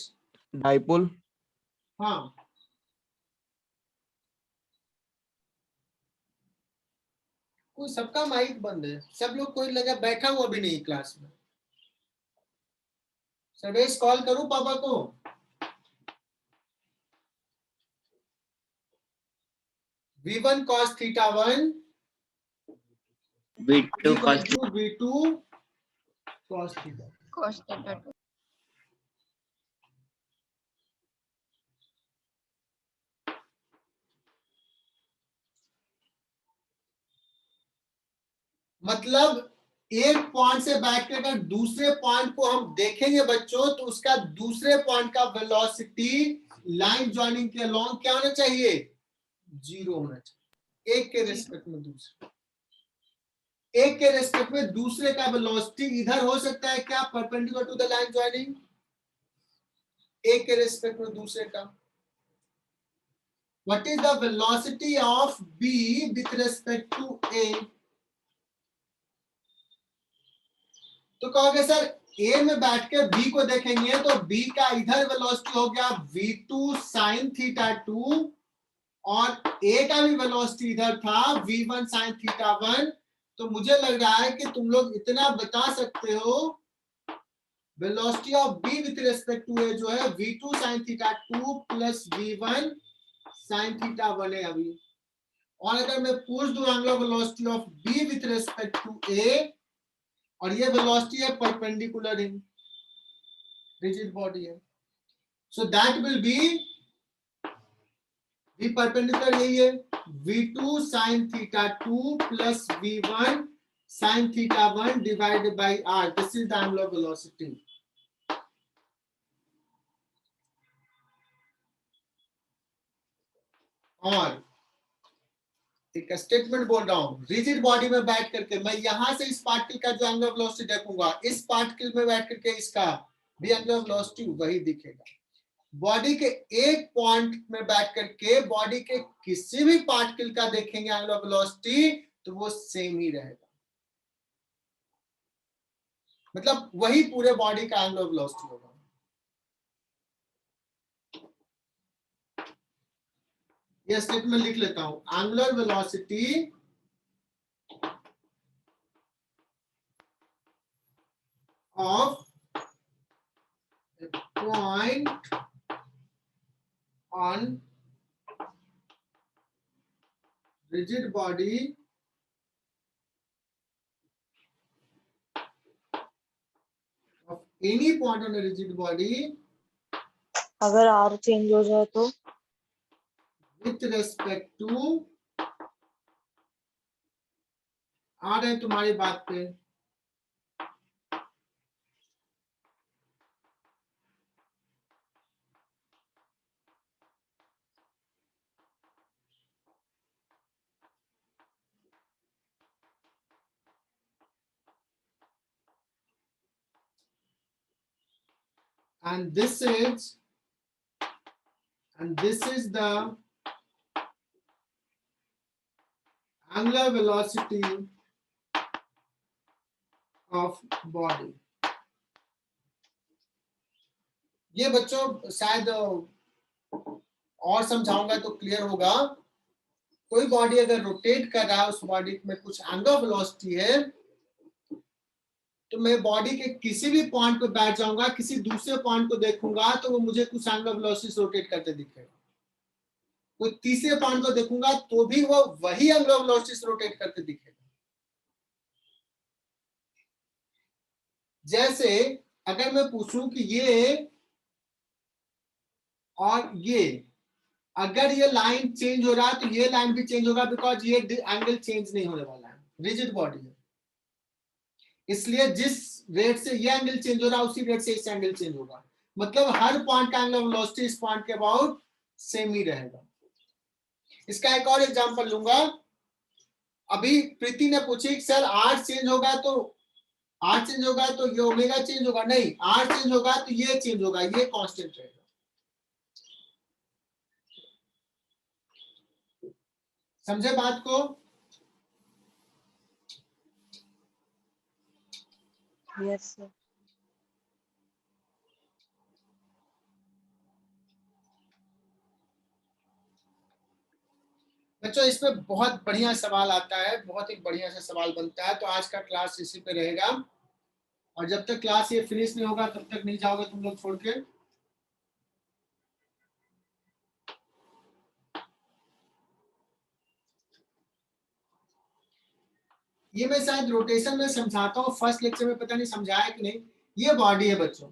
डाइपोल। हाँ, कोई सबका माइक बंद है, सब लोग कोई लगा बैठा हुआ भी नहीं क्लास में। सर्वेश, कॉल करूं पापा को? v1 cos theta 1 V2 cos v2 cos theta. Cos theta 2. मतलब एक पॉइंट से बैठ के अगर दूसरे पॉइंट को हम देखेंगे बच्चों, तो उसका दूसरे पॉइंट का वेलोसिटी लाइन जॉइनिंग के अलोंग क्या होना चाहिए? 0 होना चाहिए। एक के रेस्पेक्ट में दूसरे, एक के रेस्पेक्ट में दूसरे का वेलोसिटी इधर हो सकता है क्या? Perpendicular to the line joining. एक के रेस्पेक्ट में दूसरे का। What is the velocity of B with respect to A? तो कहोगे सर A में बैठ के B को देखेंगे तो B का इधर वेलोसिटी हो गया v2 sin थीटा 2 और A का भी वेलोसिटी इधर था v1 sin थीटा 1। तो मुझे लग रहा है कि तुम लोग इतना बता सकते हो, velocity of B with respect to A जो है v2 sin theta 2 plus v1 sin theta 1 है अभी। और अगर मैं पूछ दूं angular velocity of B with respect to A, और ये वेलोसिटी है परपेंडिकुलर इन रिजिड बॉडी है, so that will be perpendicular यही है v2 sin theta 2 plus v1 sin theta 1 divided by r। This is the angular velocity. और एक स्टेटमेंट बोल रहा हूं, रिजिड बॉडी में बैठ करके मैं यहां से इस पार्टिकल का जो एंगुलर वेलोसिटी देखूंगा, इस पार्टिकल में बैठ करके इसका भी एंगुलर वेलोसिटी वही दिखेगा। बॉडी के एक पॉइंट में बैठ करके बॉडी के किसी भी पार्टिकल का देखेंगे एंगल ऑफ वेलोसिटी तो वो सेम ही रहेगा, मतलब वही पूरे बॉडी का एंगल ऑफ वेलोसिटी होगा। ये स्टेटमेंट लिख लेता हूं, angular velocity of point on rigid body of any point on a rigid body अगर R चेंज हो जाए तो with respect to, आ रहे हैं तुम्हारी बात पे, and this is the angular velocity of body। ये बच्चों शायद और समझाऊंगा तो क्लियर होगा। कोई बॉडी अगर रोटेट कर रहा है, उस बॉडी में कुछ एंगल ऑफ वेलोसिटी है, तो मैं बॉडी के किसी भी पॉइंट पे बैठ जाऊंगा, किसी दूसरे पॉइंट को देखूंगा तो वो मुझे कुछ एंगल ऑफ वेलोसिटी से रोटेट करते दिखेगा। कोई तीसरे पॉइंट को देखूंगा तो भी वो वही एंगल ऑफ वेलोसिटी से रोटेट करते दिखेगा। जैसे अगर मैं पूछूं कि ये और ये, अगर ये लाइन चेंज हो रहा है तो ये लाइन भी चेंज होगा, बिकॉज ये एंगल चेंज नहीं होने वाला है, रिजिड बॉडी है, इसलिए जिस रेट से ये एंगल चेंज हो रहा है उसी रेट से इस एंगल चेंज होगा। मतलब हर पॉइंट का एंगल ऑफ वेलोसिटी इस पॉइंट के अबाउट सेम ही रहेगा। इसका एक और एग्जांपल लूंगा। अभी प्रीति ने पूछी सर आर चेंज होगा तो ये ओमेगा चेंज होगा, नहीं, आर चेंज होगा तो ये चेंज होगा, ये कांस्टेंट रहेगा। समझे बात को? Yes sir. बच्चों इसमें बहुत बढ़िया सवाल आता है, बहुत ही बढ़िया सा सवाल बनता है। तो आज का क्लास इसी पे रहेगा, और जब तक क्लास ये फिनिश नहीं होगा तब तक नहीं जाओगे तुम लोग छोड़ के। ये मैं शायद रोटेशन में समझाता हूँ, फर्स्ट लेक्चर में पता नहीं समझाया कि नहीं। ये बॉडी है बच्चों,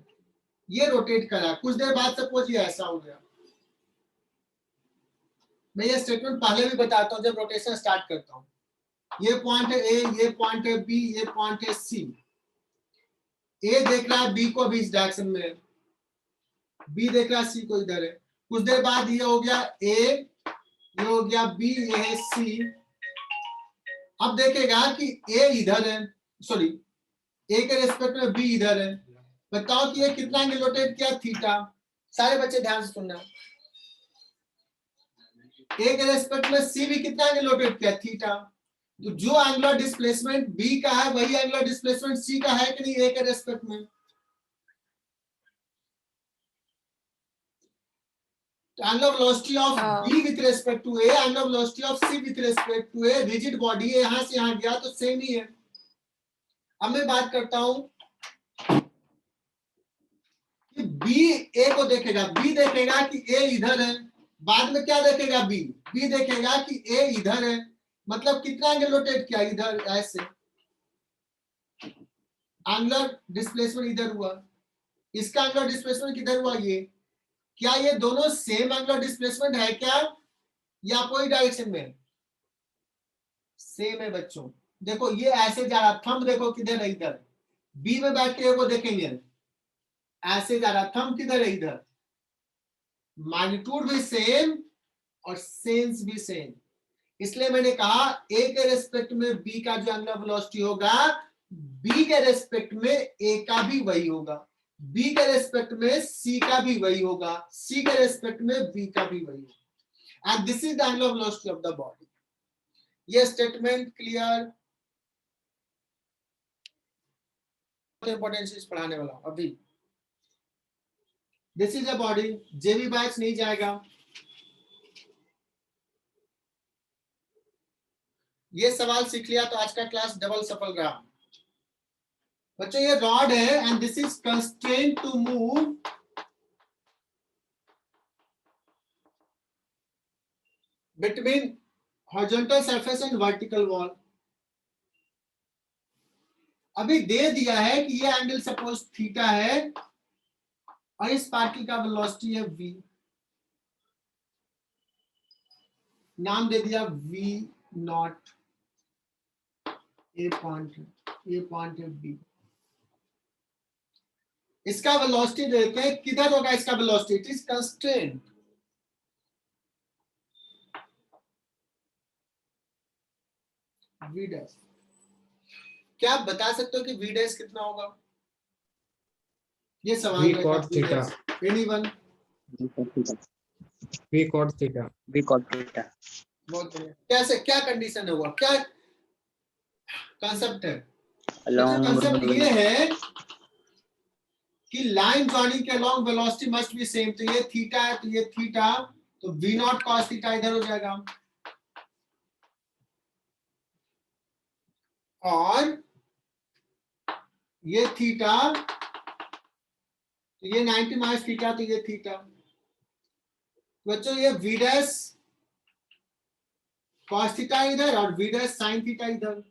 ये रोटेट कर रहा है, कुछ देर बाद सपोज ये ऐसा हो गया। मैं ये स्टेटमेंट पहले भी बताता हूँ जब रोटेशन स्टार्ट करता हूँ। ये पॉइंट है ए, ये पॉइंट है बी, ये पॉइंट है सी। ए देख रहा है बी को अभी इस डायरेक्शन में, बी देख रहा है सी को इधर है। कुछ देर बाद ये हो गया ए, ये हो गया बी, ये है सी। अब देखेगा कि ए इधर है, सॉरी ए के रेस्पेक्ट में बी इधर है। बताओ कि ये कितना एंगल रोटेट किया, थीटा। सारे बच्चे ध्यान से सुनना। ए के रेस्पेक्ट में सी भी कितना एंगल रोटेट किया, थीटा। तो जो एंगुलर डिस्प्लेसमेंट बी का है वही एंगुलर डिस्प्लेसमेंट सी का है कि नहीं, ए के रेस्पेक्ट में। Angular velocity of B with respect to A, angular velocity of C with respect to A, rigid body है, यहां से यहां गया तो सेम ही है। अब मैं बात करता हूं कि बी ए को देखेगा, बी देखेगा कि ए इधर है, बाद में क्या देखेगा बी देखेगा कि ए इधर है, मतलब कितना एंगल रोटेट किया, इधर ऐसे एंगुलर डिस्प्लेसमेंट इधर हुआ, इसका एंगुलर डिस्प्लेसमेंट किधर हुआ, ये। क्या ये दोनों सेम एंगुलर डिस्प्लेसमेंट है क्या, या कोई डायरेक्शन में? सेम है बच्चों। देखो ये ऐसे जा रहा, थंब देखो किधर है, इधर। बी में बैठ के को देखेंगे ऐसे जा रहा, थंब किधर है, इधर। मैग्नीट्यूड भी सेम और सेंस भी सेम, इसलिए मैंने कहा ए के रेस्पेक्ट में बी का जो एंगुलर वेलोसिटी होगा, बी के रेस्पेक्ट में ए का भी वही होगा। बी के रेस्पेक्ट में सी का भी वही होगा, सी के रेस्पेक्ट में बी का भी वही होगा। And this is the angular velocity of the body. ये स्टेटमेंट क्लियर? इंपॉर्टेंस चीज पढ़ाने वाला हूं अभी। This is a body, JB batch नहीं जाएगा। ये सवाल सीख लिया तो आज का क्लास डबल सफल रहा। बच्चों ये रॉड है and this is constraint to move between horizontal surface and vertical wall. अभी दे दिया है कि ये एंगल सपोज थीटा है और इस पार्टिकल का वेलोसिटी है v, नाम दे दिया v नॉट। ये पॉइंट है b। इसका वेलोसिटी देते हैं, किधर होगा इसका velocity? It is constraint. v dash, क्या आप बता सकते हो कि v डैश कितना होगा? ये सवाल V cot theta. Anyone? V cot theta. V cot theta. बहुत बढ़िया। कैसे, क्या कंडीशन होगा, क्या कॉन्सेप्ट है? Along कॉन्सेप्ट with ये है कि लाइन जॉइनिंग के along velocity must be same. तो ये थीटा है तो ये थीटा, तो v नॉट cos थीटा इधर हो जाएगा, और ये थीटा तो ये 90 माइनस थीटा, तो ये थीटा। बच्चों ये v डैश cos थीटा इधर और v डैश sin थीटा इधर।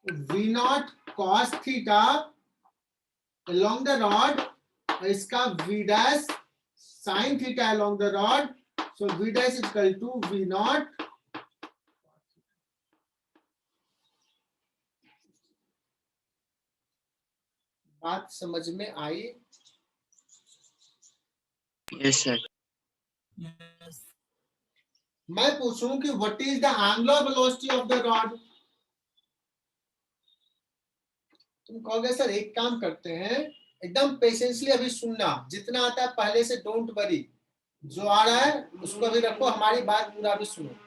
v not cos theta along the rod, इसका v dash sin theta along the rod, so v dash is equal to v not. बात समझ में आई? yes sir. मैं पूछूं कि what is the angular velocity of the rod, तुम कहोगे सर एक काम करते हैं, एकदम पेशेंसली अभी सुनना, जितना आता है पहले से डोंट वरी, जो आ रहा है उसको भी रखो, हमारी बात पूरा भी सुनो।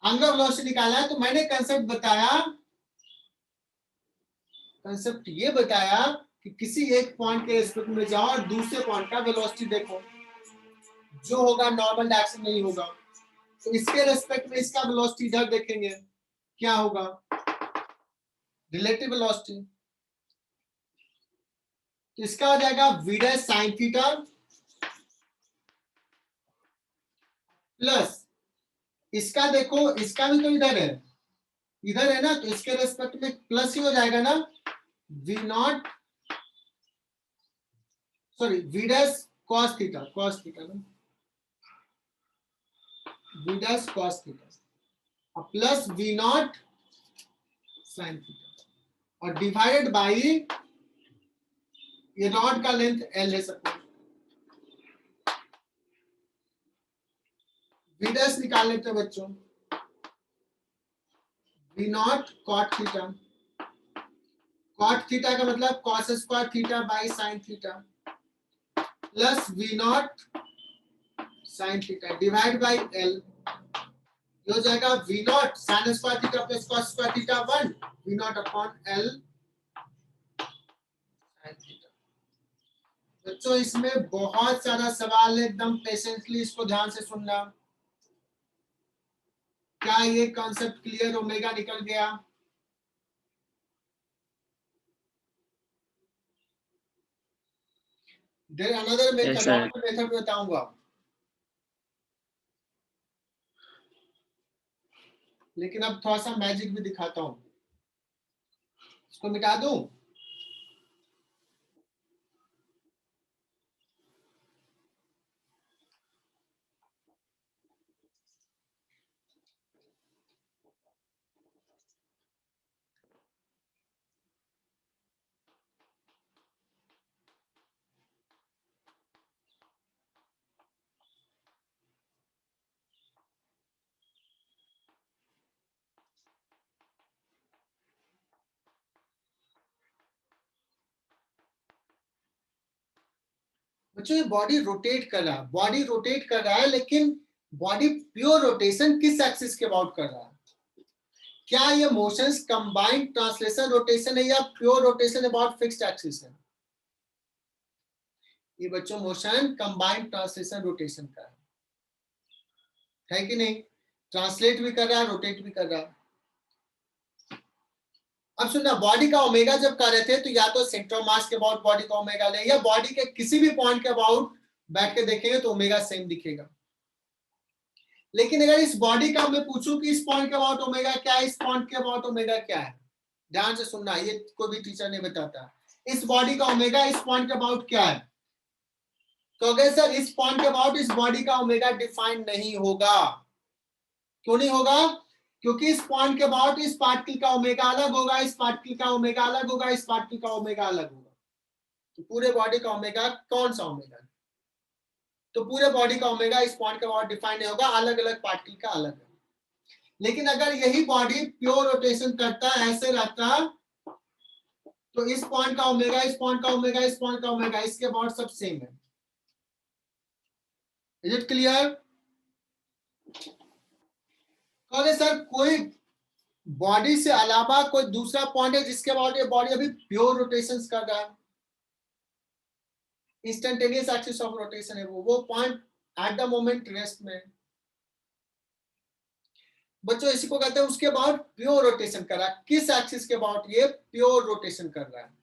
एंगुलर वेलोसिटी निकाला है तो मैंने कंसेप्ट बताया, कंसेप्ट ये बताया कि किसी एक पॉइंट के रेस्पेक्ट में जाओ और दूसरे पॉइंट का वेलोसिटी देखो, जो होगा नॉर्मल डायरेक्शन नहीं होगा, तो इसके रेस्पेक्ट में इसका वेलोसिटी इधर देखेंगे क्या होगा, रिलेटिव वेलोसिटी। तो इसका हो जाएगा v dash sin theta plus इसका देखो, इसका भी तो इधर है ना, तो इसके रेस्पेक्ट में प्लस ही हो जाएगा ना, v not sorry v dash cos theta ना, v dash cos theta plus v not sin theta और डिवाइडेड बाई ये रॉड का लेंथ l है सपोज, v डैश निकाल लेते हैं बच्चों, v not cot theta, cot theta का मतलब cos square theta by sin theta plus v not sin theta divide by l, ये हो जाएगा v not sin square theta plus cos square theta 1 v naught upon l sin theta. बच्चों इसमें बहुत सारा सवाल है, एकदम पेशेंटली इसको ध्यान से सुनना। क्या ये कॉन्सेप्ट क्लियर? ओमेगा निकल गया? There another Yes, method, sir. और मेथड बताऊंगा, लेकिन अब थोड़ा सा मैजिक भी दिखाता हूं। इसको मिटा दूं? बच्चों ये बॉडी रोटेट कर रहा है, बॉडी रोटेट कर रहा है, लेकिन बॉडी प्योर रोटेशन किस एक्सिस के अबाउट कर रहा है? क्या ये मोशंस कंबाइंड ट्रांसलेशन रोटेशन है या pure rotation about fixed axis है? ये बच्चों मोशन कंबाइंड ट्रांसलेशन रोटेशन का है कि नहीं? ट्रांसलेट भी कर रहा है, रोटेट भी कर रहा है। अब सुनना, बॉडी का ओमेगा जब कर रहे थे तो या तो सेंटर ऑफ मास के अबाउट बॉडी का ओमेगा ले, या बॉडी के किसी भी पॉइंट के अबाउट बैठ के देखेंगे तो ओमेगा सेम दिखेगा। लेकिन अगर इस बॉडी का मैं पूछूं कि इस पॉइंट के अबाउट ओमेगा क्या है, इस पॉइंट के अबाउट ओमेगा क्या है, ध्यान से सुनना, ये कोई भी टीचर नहीं बताता। इस बॉडी का ओमेगा इस पॉइंट के अबाउट क्या है, तो अगर सर इस पॉइंट के अबाउट इस बॉडी का ओमेगा डिफाइन नहीं होगा। क्यों नहीं होगा? क्योंकि इस पॉइंट के अबाउट इस पार्टिकल का ओमेगा अलग होगा, इस पार्टिकल का ओमेगा अलग होगा, इस पार्टिकल का ओमेगा अलग होगा। तो पूरे बॉडी का ओमेगा कौन सा ओमेगा? तो पूरे बॉडी का ओमेगा इस पॉइंट के अबाउट डिफाइन नहीं होगा, अलग अलग पार्टिकल का अलग है। लेकिन अगर यही बॉडी प्योर रोटेशन करता ऐसे रहता, तो इस पॉइंट का ओमेगा, इस पॉइंट का ओमेगा, इस पॉइंट का ओमेगा, इसके अबाउट सब सेम है। Is it clear? कहोगे सर कोई बॉडी से अलावा कोई दूसरा पॉइंट है जिसके अबाउट ये बॉडी अभी प्योर रोटेशंस कर रहा है, इंस्टेंटेनियस एक्सिस ऑफ रोटेशन है वो point at the moment rest में। बच्चों इसी को कहते हैं उसके अबाउट प्योर रोटेशन कर रहा है। किस एक्सिस के अबाउट ये प्योर रोटेशन कर रहा है?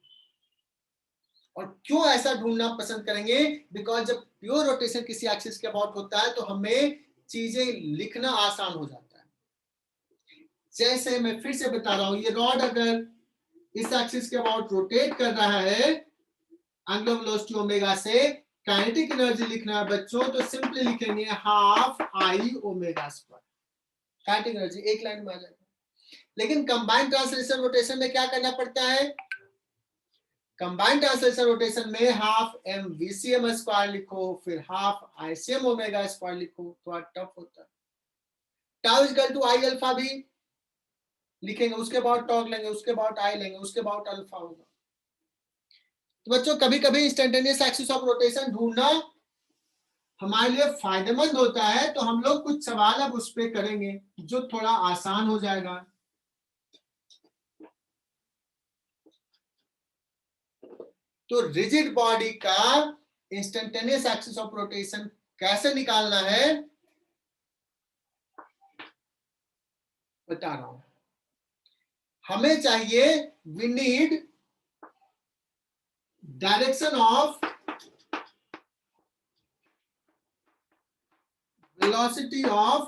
और क्यों ऐसा ढूंढना पसंद करेंगे? बिकॉज जब प्योर रोटेशन किसी एक्सिस के अबाउट होता है तो हमें चीजें लिखना आसान हो जाता है। जैसे मैं फिर से बता रहा हूं, ये रॉड अगर इस एक्सिस के अबाउट रोटेट कर रहा है एंगुलर वेलोसिटी ओमेगा से, काइनेटिक एनर्जी लिखना है बच्चों तो सिंपली लिखेंगे half I omega square. Kinetic energy एक लाइन में आ जाएगा। लेकिन कंबाइंड ट्रांसलेशन रोटेशन में क्या करना पड़ता है? कंबाइंड ट्रांसलेशन रोटेशन में हाफ एम वीसीएम स्क्वायर लिखो, फिर हाफ आईसीएम ओमेगा स्क्वायर लिखो, थोड़ा टफ होता है। Tau is equal to I alpha भी लिखेंगे, उसके बाद टॉक लेंगे, उसके बाद आई लेंगे, उसके बाद अल्फा होगा। तो बच्चों कभी कभी इंस्टेंटेनियस एक्सिस ऑफ रोटेशन ढूंढना हमारे लिए फायदेमंद होता है, तो हम लोग कुछ सवाल अब उस पर करेंगे जो थोड़ा आसान हो जाएगा। तो रिजिड बॉडी का इंस्टेंटेनियस एक्सिस ऑफ रोटेशन कैसे निकालना है बता रहा हूं। हमें चाहिए, we need direction of velocity of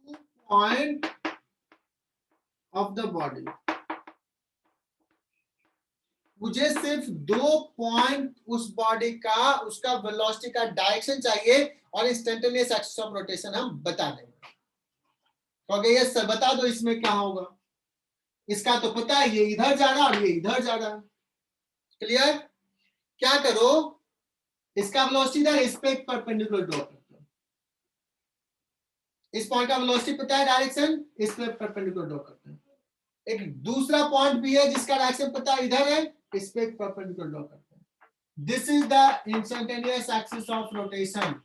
2 point of the body. मुझे सिर्फ 2 पॉइंट उस बॉडी का उसका वेलोसिटी का डायरेक्शन चाहिए और इंस्टेंटेनियस एक्सिस ऑफ रोटेशन हम बता देंगे। क्योंकि ये सर बता दो इसमें क्या होगा, इसका तो पता है ये इधर जा रहा और ये इधर जा रहा। क्लियर? क्या करो, इसका वेलोसिटी इधर, इस पे परपेंडिकुलर ड्रॉ करते हो। इस पॉइंट का वेलोसिटी पता है, डायरेक्शन, इस पे परपेंडिकुलर ड्रॉ करते हैं। एक दूसरा पॉइंट भी है जिसका डायरेक्शन पता है, इधर है, इस पे परपेंडिकुलर ड्रॉ करते हैं। This is the instantaneous axis of rotation.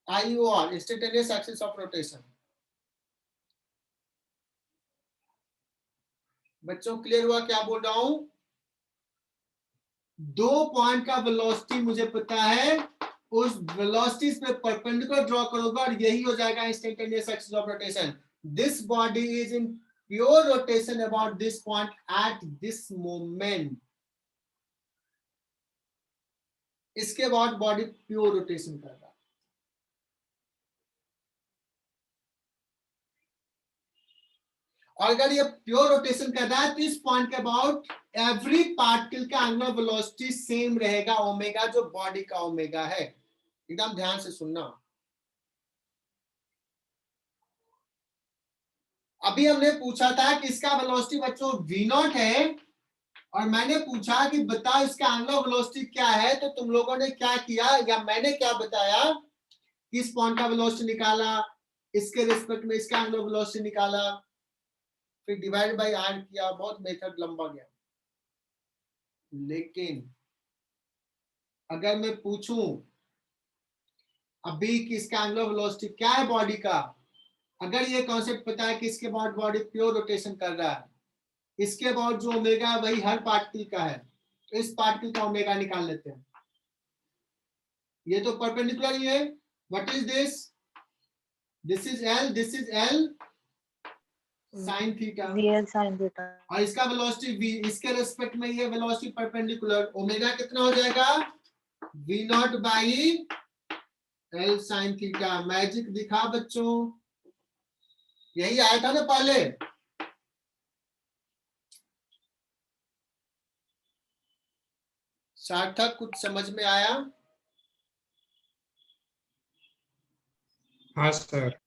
IOR, instantaneous axis of rotation. बच्चों क्लियर हुआ क्या बोल रहा हूं? 2 पॉइंट का वेलोसिटी मुझे पता है, उस वेलोसिटी पे परपेंडिकुलर ड्रॉ करोगे और यही हो जाएगा instantaneous axis of rotation. This body is in pure rotation about this point at this moment. इसके बाद बॉडी प्योर रोटेशन कर रहा है। और अगर ये प्योर रोटेशन कर रहा है तो इस पॉइंट के अबाउट एवरी पार्टिकल का एंगुलर वेलोसिटी सेम रहेगा, ओमेगा जो बॉडी का ओमेगा है। एकदम ध्यान से सुनना। अभी हमने पूछा था कि इसका वेलोसिटी बच्चों v0 है और मैंने पूछा कि बताओ इसका एंगुलर वेलोसिटी क्या है, तो तुम लोगों ने क्या किया या मैंने क्या बताया, इस पॉइंट का वेलोसिटी निकाला, इसके रिस्पेक्ट में इसका एंगुलर वेलोसिटी निकाला, फिर डिवाइड बाय आर किया, बहुत मेथड लंबा गया। लेकिन अगर मैं पूछूं अभी कि इसका एंगुलर वेलोसिटी क्या है बॉडी का, अगर ये कॉन्सेप्ट पता है कि इसके बाद बॉडी प्योर रोटेशन कर रहा है, इसके बाद जो ओमेगा है वही हर पार्टिकल का है, तो इस पार्टिकल का ओमेगा निकाल लेते हैं। ये तो परपेंडिकुलर ही है। What is this? This is L, this is L sine theta, VL sin theta। और इसका वेलोसिटी v, इसके रेस्पेक्ट में ये वेलोसिटी परपेंडिकुलर, ओमेगा कितना हो जाएगा? v naught by L sine theta. Magic दिखा बच्चों, यही आया था ना पहले। सार्थक कुछ समझ में आया? हाँ सर।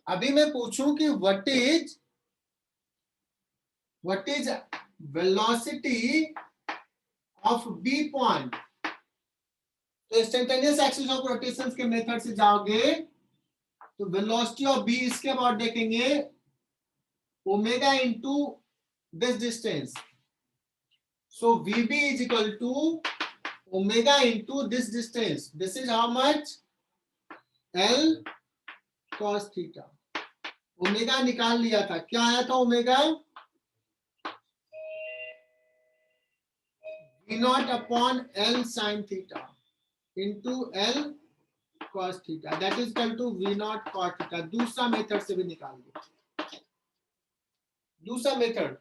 अभी मैं पूछूं कि what is velocity of B point, तो इंस्टेंटेनियस एक्सिस ऑफ रोटेशन के मेथड से जाओगे तो वेलोसिटी ऑफ बी इसके बाद देखेंगे omega into this distance, so VB is equal to omega into this distance, this is how much? L cos theta. Omega निकाल लिया था, क्या आया था omega? V naught upon L sine theta into L cos theta, that is equal to V not cos theta. दूसरा मेथड से भी निकाल दिया, दूसरा मेथड,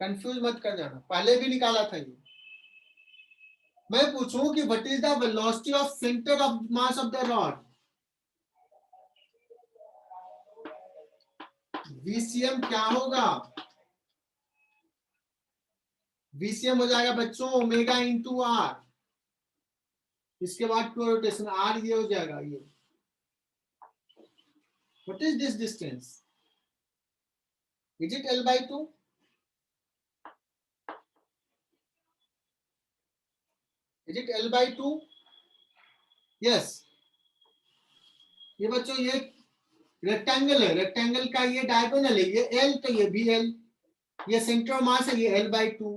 कंफ्यूज मत कर जाना, पहले भी निकाला था ये। मैं पूछूं कि what is the velocity of centre of mass of the rod, VCM क्या होगा? VCM हो जाएगा बच्चों ओमेगा इंटू आर, इसके बाद प्योर रोटेशन आर, ये हो जाएगा ये। What is this distance? Is it L by 2? Is it L by 2? Yes. ये बच्चों ये रेक्टेंगल है, रेक्टेंगल का ये डायगोनल है, ये L तो ये भी L, ये सेंटर ऑफ मास है, ये L by 2।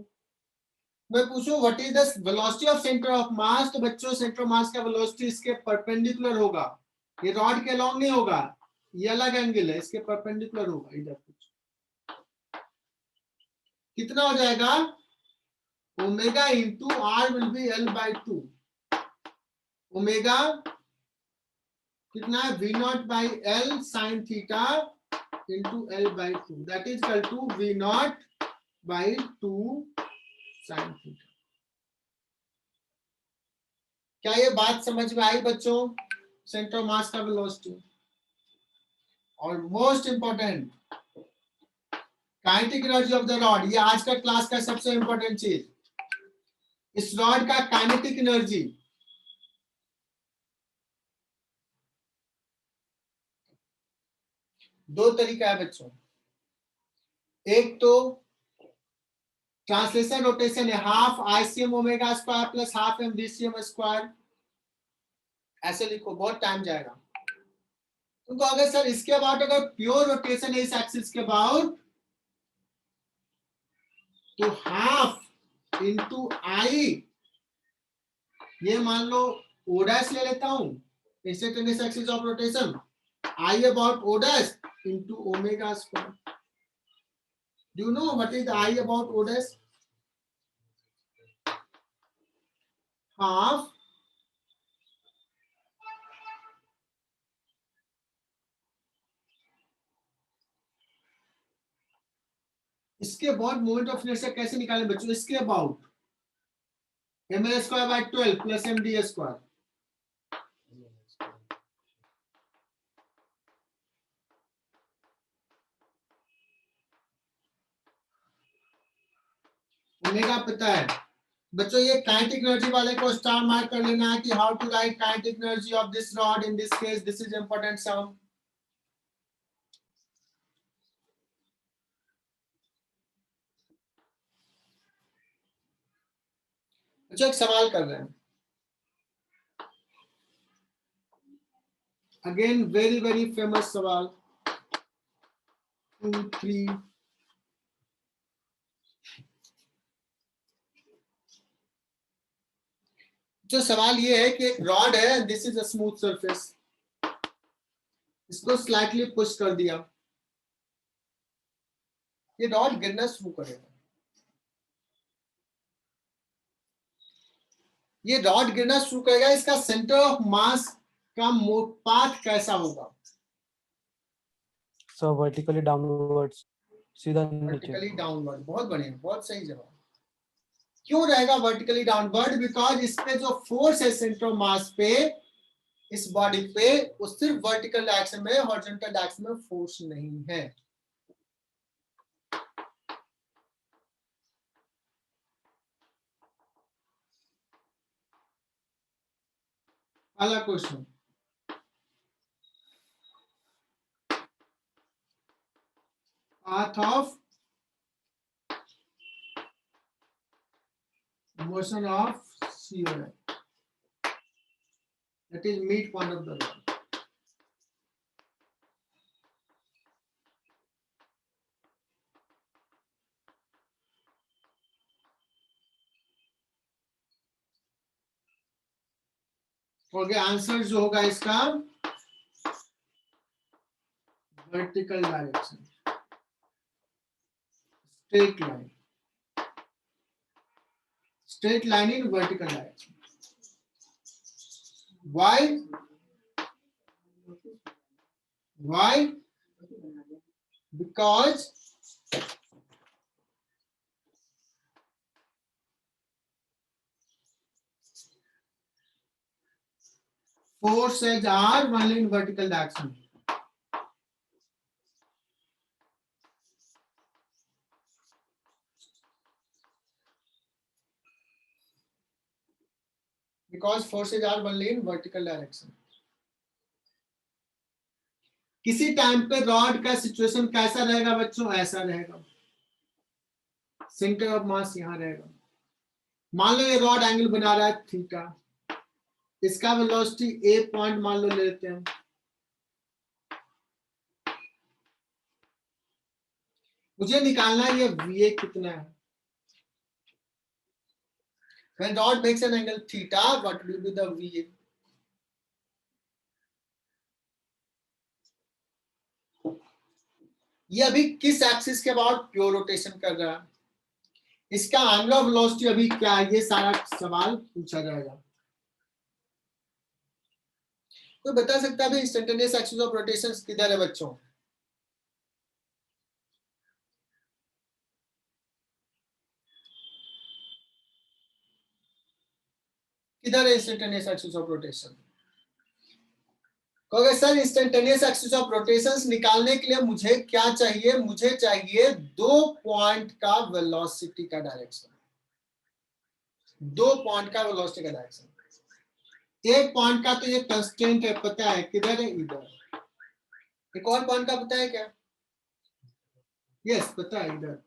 मैं पूछूं what is the velocity of centre of mass, तो बच्चों सेंटर ऑफ मास का वेलोसिटी इसके परपेंडिकुलर होगा, ये रॉड के अलोंग नहीं होगा, ये अलग एंगल है, इसके परपेंडिकुलर होगा। इधर कुछ कितना हो जाएगा? Omega into R will be L by 2। Omega कितना है? V naught by L sine theta into L by 2, that is equal to V naught by 2 sine theta. क्या ये बात समझ में आई बच्चों? सेंटर ऑफ मास का वेलोसिटी। और most important kinetic energy of the rod, ये आज का क्लास का सबसे इंपॉर्टेंट चीज, इस रॉड का काइनेटिक एनर्जी। दो तरीका है बच्चों, एक तो ट्रांसलेशन रोटेशन है, half ICM omega square plus half M VCM square, ऐसे लिखो, बहुत टाइम जाएगा तुमको। अगर सर इसके अबाउट अगर प्योर रोटेशन है इस एक्सिस के अबाउट, तो हाफ इंटू आई, ये मान लो ओ डैश ले लेता हूं, instantaneous axis of rotation, I about O dash into omega square. Do you know what is I about O dash? Half इसके अबाउट मोमेंट ऑफ इनर्शिया कैसे निकालें बच्चों? इसके about ml square by 12 plus md square, omega पता है बच्चों। ये काइनेटिक एनर्जी वाले को स्टार मार्क कर लेना है कि how to write kinetic energy of this rod in this case, this is important sum. अच्छा एक सवाल कर रहे हैं, अगेन वेरी वेरी फेमस सवाल, 2 3। जो सवाल ये है कि एक रॉड है, this is a smooth surface, इसको स्लाइटली पुश कर दिया, ये रॉड गिरना शुरू करेगा, ये रॉड गिरना शुरू करेगा, इसका सेंटर ऑफ मास का पाथ कैसा होगा? सो वर्टिकली डाउनवर्ड्स, सीधा नीचे। वर्टिकली डाउनवर्ड, बहुत बढ़िया, बहुत सही जवाब। क्यों रहेगा वर्टिकली डाउनवर्ड? बिकॉज इस पे जो फोर्स है सेंटर ऑफ मास पे, इस बॉडी पे, वो सिर्फ वर्टिकल डायरेक्शन में, हॉरिजॉन्टल डायरेक्शन में फोर्स नहीं है। अगला question, path of motion of COM, that is midpoint of the rod. Okay, answer जो होगा इसका vertical direction, straight line, straight line in vertical direction. Why? Why? Because forces are only in vertical direction. Because forces are only in vertical direction. किसी टाइम पे रॉड का सिचुएशन कैसा रहेगा बच्चों? ऐसा रहेगा, सेंटर ऑफ मास यहां रहेगा। मान लो ये रॉड एंगल बना रहा है थीटा, इसका वेलोसिटी ए पॉइंट मान लो ले लेते हैं, मुझे निकालना है ये वीए कितना है। When rod makes an angle theta, what will be the VA? ये अभी किस एक्सिस के अबाउट प्योर रोटेशन कर रहा है, इसका एंगल ऑफ वेलोसिटी अभी क्या है, ये सारा सवाल पूछा जाएगा। कोई बता सकता है अभी इंस्टेंटेनियस एक्सिस ऑफ रोटेशन किधर है बच्चों? किधर है इंस्टेंटेनियस एक्सिस ऑफ रोटेशन? कहोगे sir instantaneous axis of rotations निकालने के लिए मुझे क्या चाहिए? मुझे चाहिए दो पॉइंट का वेलोसिटी का डायरेक्शन, दो पॉइंट का वेलोसिटी का डायरेक्शन। एक पॉइंट का तो ये कंस्टेंट है, पता है किधर है, इधर। एक और पॉइंट का पता है क्या? यस पता है, इधर।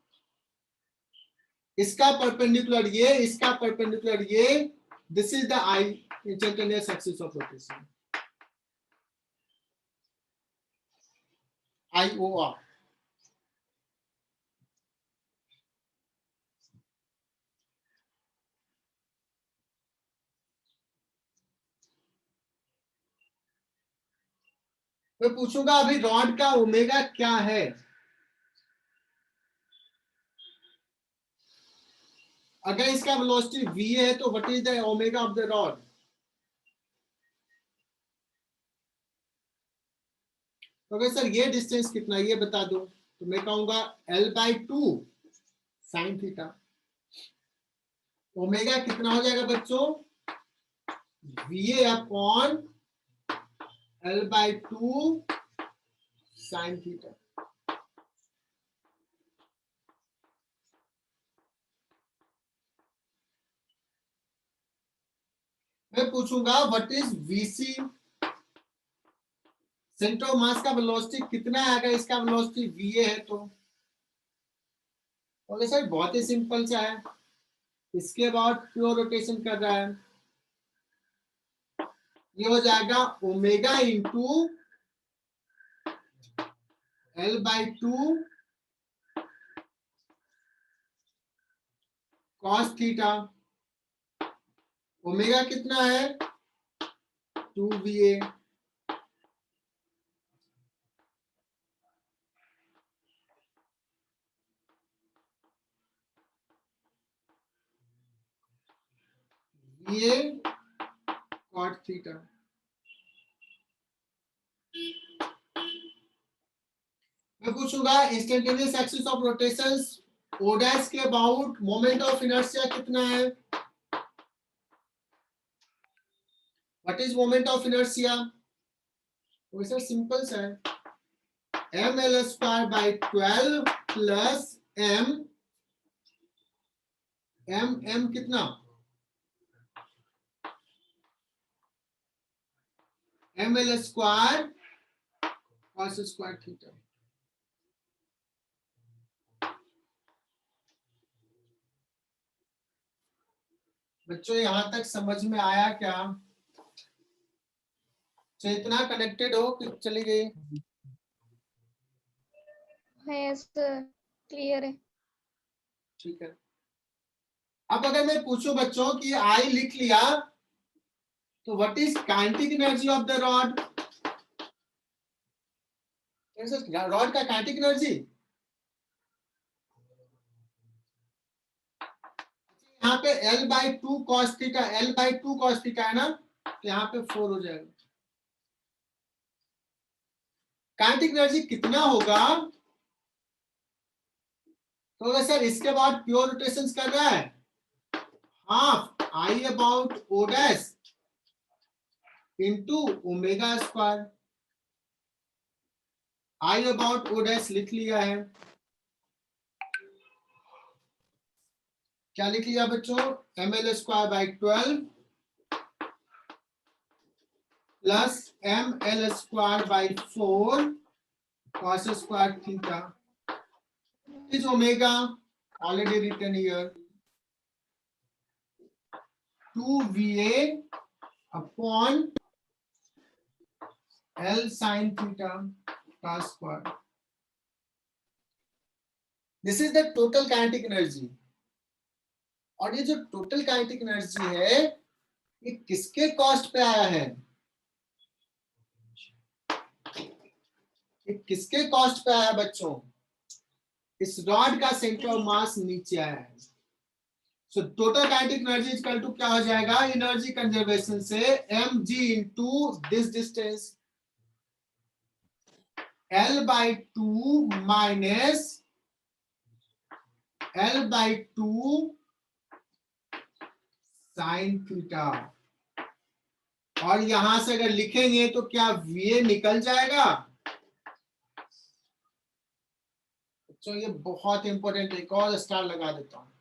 इसका परपेंडिकुलर ये, इसका परपेंडिकुलर ये, this is the I instantaneous axis of rotation, IOR। मैं पूछूंगा अभी रॉड का ओमेगा क्या है? अगर इसका वेलोसिटी v है तो what is the omega of the rod? तो अगर सर ये डिस्टेंस कितना है ये बता दो, तो मैं कहूंगा L/2 साइन थीटा। ओमेगा कितना हो जाएगा बच्चों? VA upon L/2 sine theta. मैं पूछूंगा what is VC, centre of mass का वेलोसिटी कितना है अगर इसका वेलोसिटी VA है तो? ओके सर बहुत ही सिंपल सा है, इसके बाद प्योर रोटेशन कर रहा है, ये हो जाएगा omega into L/2 cos theta. Omega कितना है 2VA। VA cot theta. मैं पूछूंगा instantaneous axis of rotations O dash के अबाउट मोमेंट ऑफ इनर्शिया कितना है? What is moment of inertia? वो सर सिंपल सा है, mL²/12 प्लस m कितना mL² cos² थीटा। बच्चों यहां तक समझ में आया क्या? इतना कनेक्टेड हो कि चली गई? है सर, क्लियर है। ठीक है। अब अगर मैं पूछूं बच्चों कि आई लिख लिया तो what is kinetic energy of the rod? Rod का काइनेटिक एनर्जी यहाँ पे L/2 cos theta, L/2 cos theta है ना, तो यहाँ पे 4 हो जाएगा। काइनेटिक एनर्जी कितना होगा? तो सर इसके बाद प्योर रोटेशंस कर रहा है, half I about O dash into omega square. I about O dash लिख लिया है, क्या लिख लिया बच्चों? mL²/12 plus mL²/4 cos² theta is omega, already written here, 2VA upon L sin theta cos²। This is the total kinetic energy। और ये जो टोटल काइनेटिक एनर्जी है ये किसके कॉस्ट पे आया है? ये किसके कॉस्ट पे आया बच्चों? इस रॉड का सेंटर ऑफ मास नीचे आया है। So total kinetic energy equal to क्या हो जाएगा एनर्जी कंजर्वेशन से? mg into this distance L/2 minus L/2 sine theta. और यहां से अगर लिखेंगे तो क्या VA निकल जाएगा? तो ये बहुत इंपॉर्टेंट, एक और स्टार लगा देता हूं,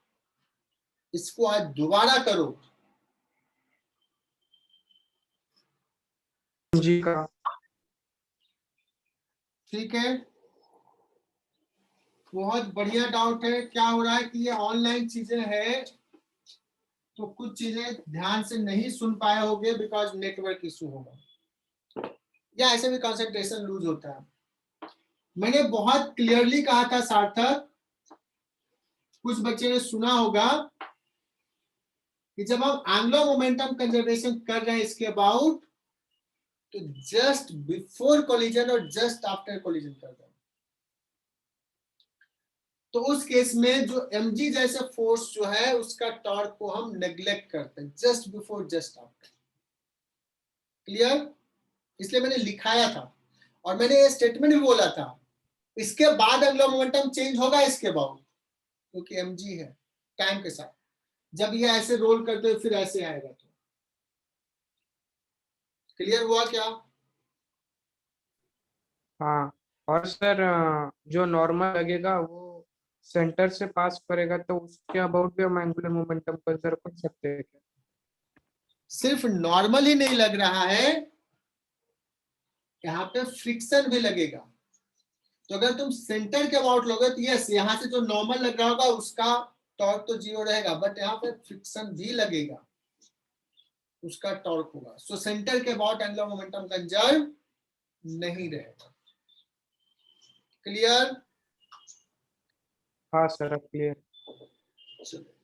इसको आज दोबारा करो। जी का ठीक है, बहुत बढ़िया डाउट है। क्या हो रहा है कि ये ऑनलाइन चीजें हैं तो कुछ चीजें ध्यान से नहीं सुन पाए होंगे बिकॉज नेटवर्क इशू होगा या ऐसे भी कंसंट्रेशन लूज होता है। मैंने बहुत क्लियरली कहा था सार्थक, कुछ बच्चे ने सुना होगा कि जब हम एंगुलर मोमेंटम कंजर्वेशन कर रहे हैं इसके अबाउट, तो जस्ट बिफोर कोलिजन और जस्ट आफ्टर कोलिजन कर रहे हैं, तो उस केस में जो mg जैसे फोर्स जो है उसका टॉर्क को हम नेग्लेक्ट करते हैं just before just after. Clear? इसलिए मैंने लिखाया था और मैंने ये स्टेटमेंट भी बोला था, इसके बाद एंगुलर मोमेंटम चेंज होगा इसके बाद, क्योंकि mg है टाइम के साथ, जब ये ऐसे रोल करते हुए फिर ऐसे आएगा। तो क्लियर हुआ क्या? हाँ। और सर जो नॉर्मल लगेगा वो सेंटर से पास करेगा तो उसके अबाउट भी हम एंगुलर मोमेंटम कंसीडर कर सकते हैं क्या? सिर्फ नॉर्मल ही नहीं लग रहा है, यहाँ पे फ्रिक्शन भी लगेगा। तो अगर तुम सेंटर के अबाउट लोगे तो यस, यहाँ से जो नॉर्मल लग रहा होगा उसका टॉर्क तो जीरो रहेगा, बट यहाँ पे फ्रिक्शन भी लगेगा, उसका टॉर्क होगा। सो सेंटर के अबाउट एंगुलर मोमेंटम कंजर्व नहीं रहेगा। क्लियर? हाँ सर, अब क्लियर। चलो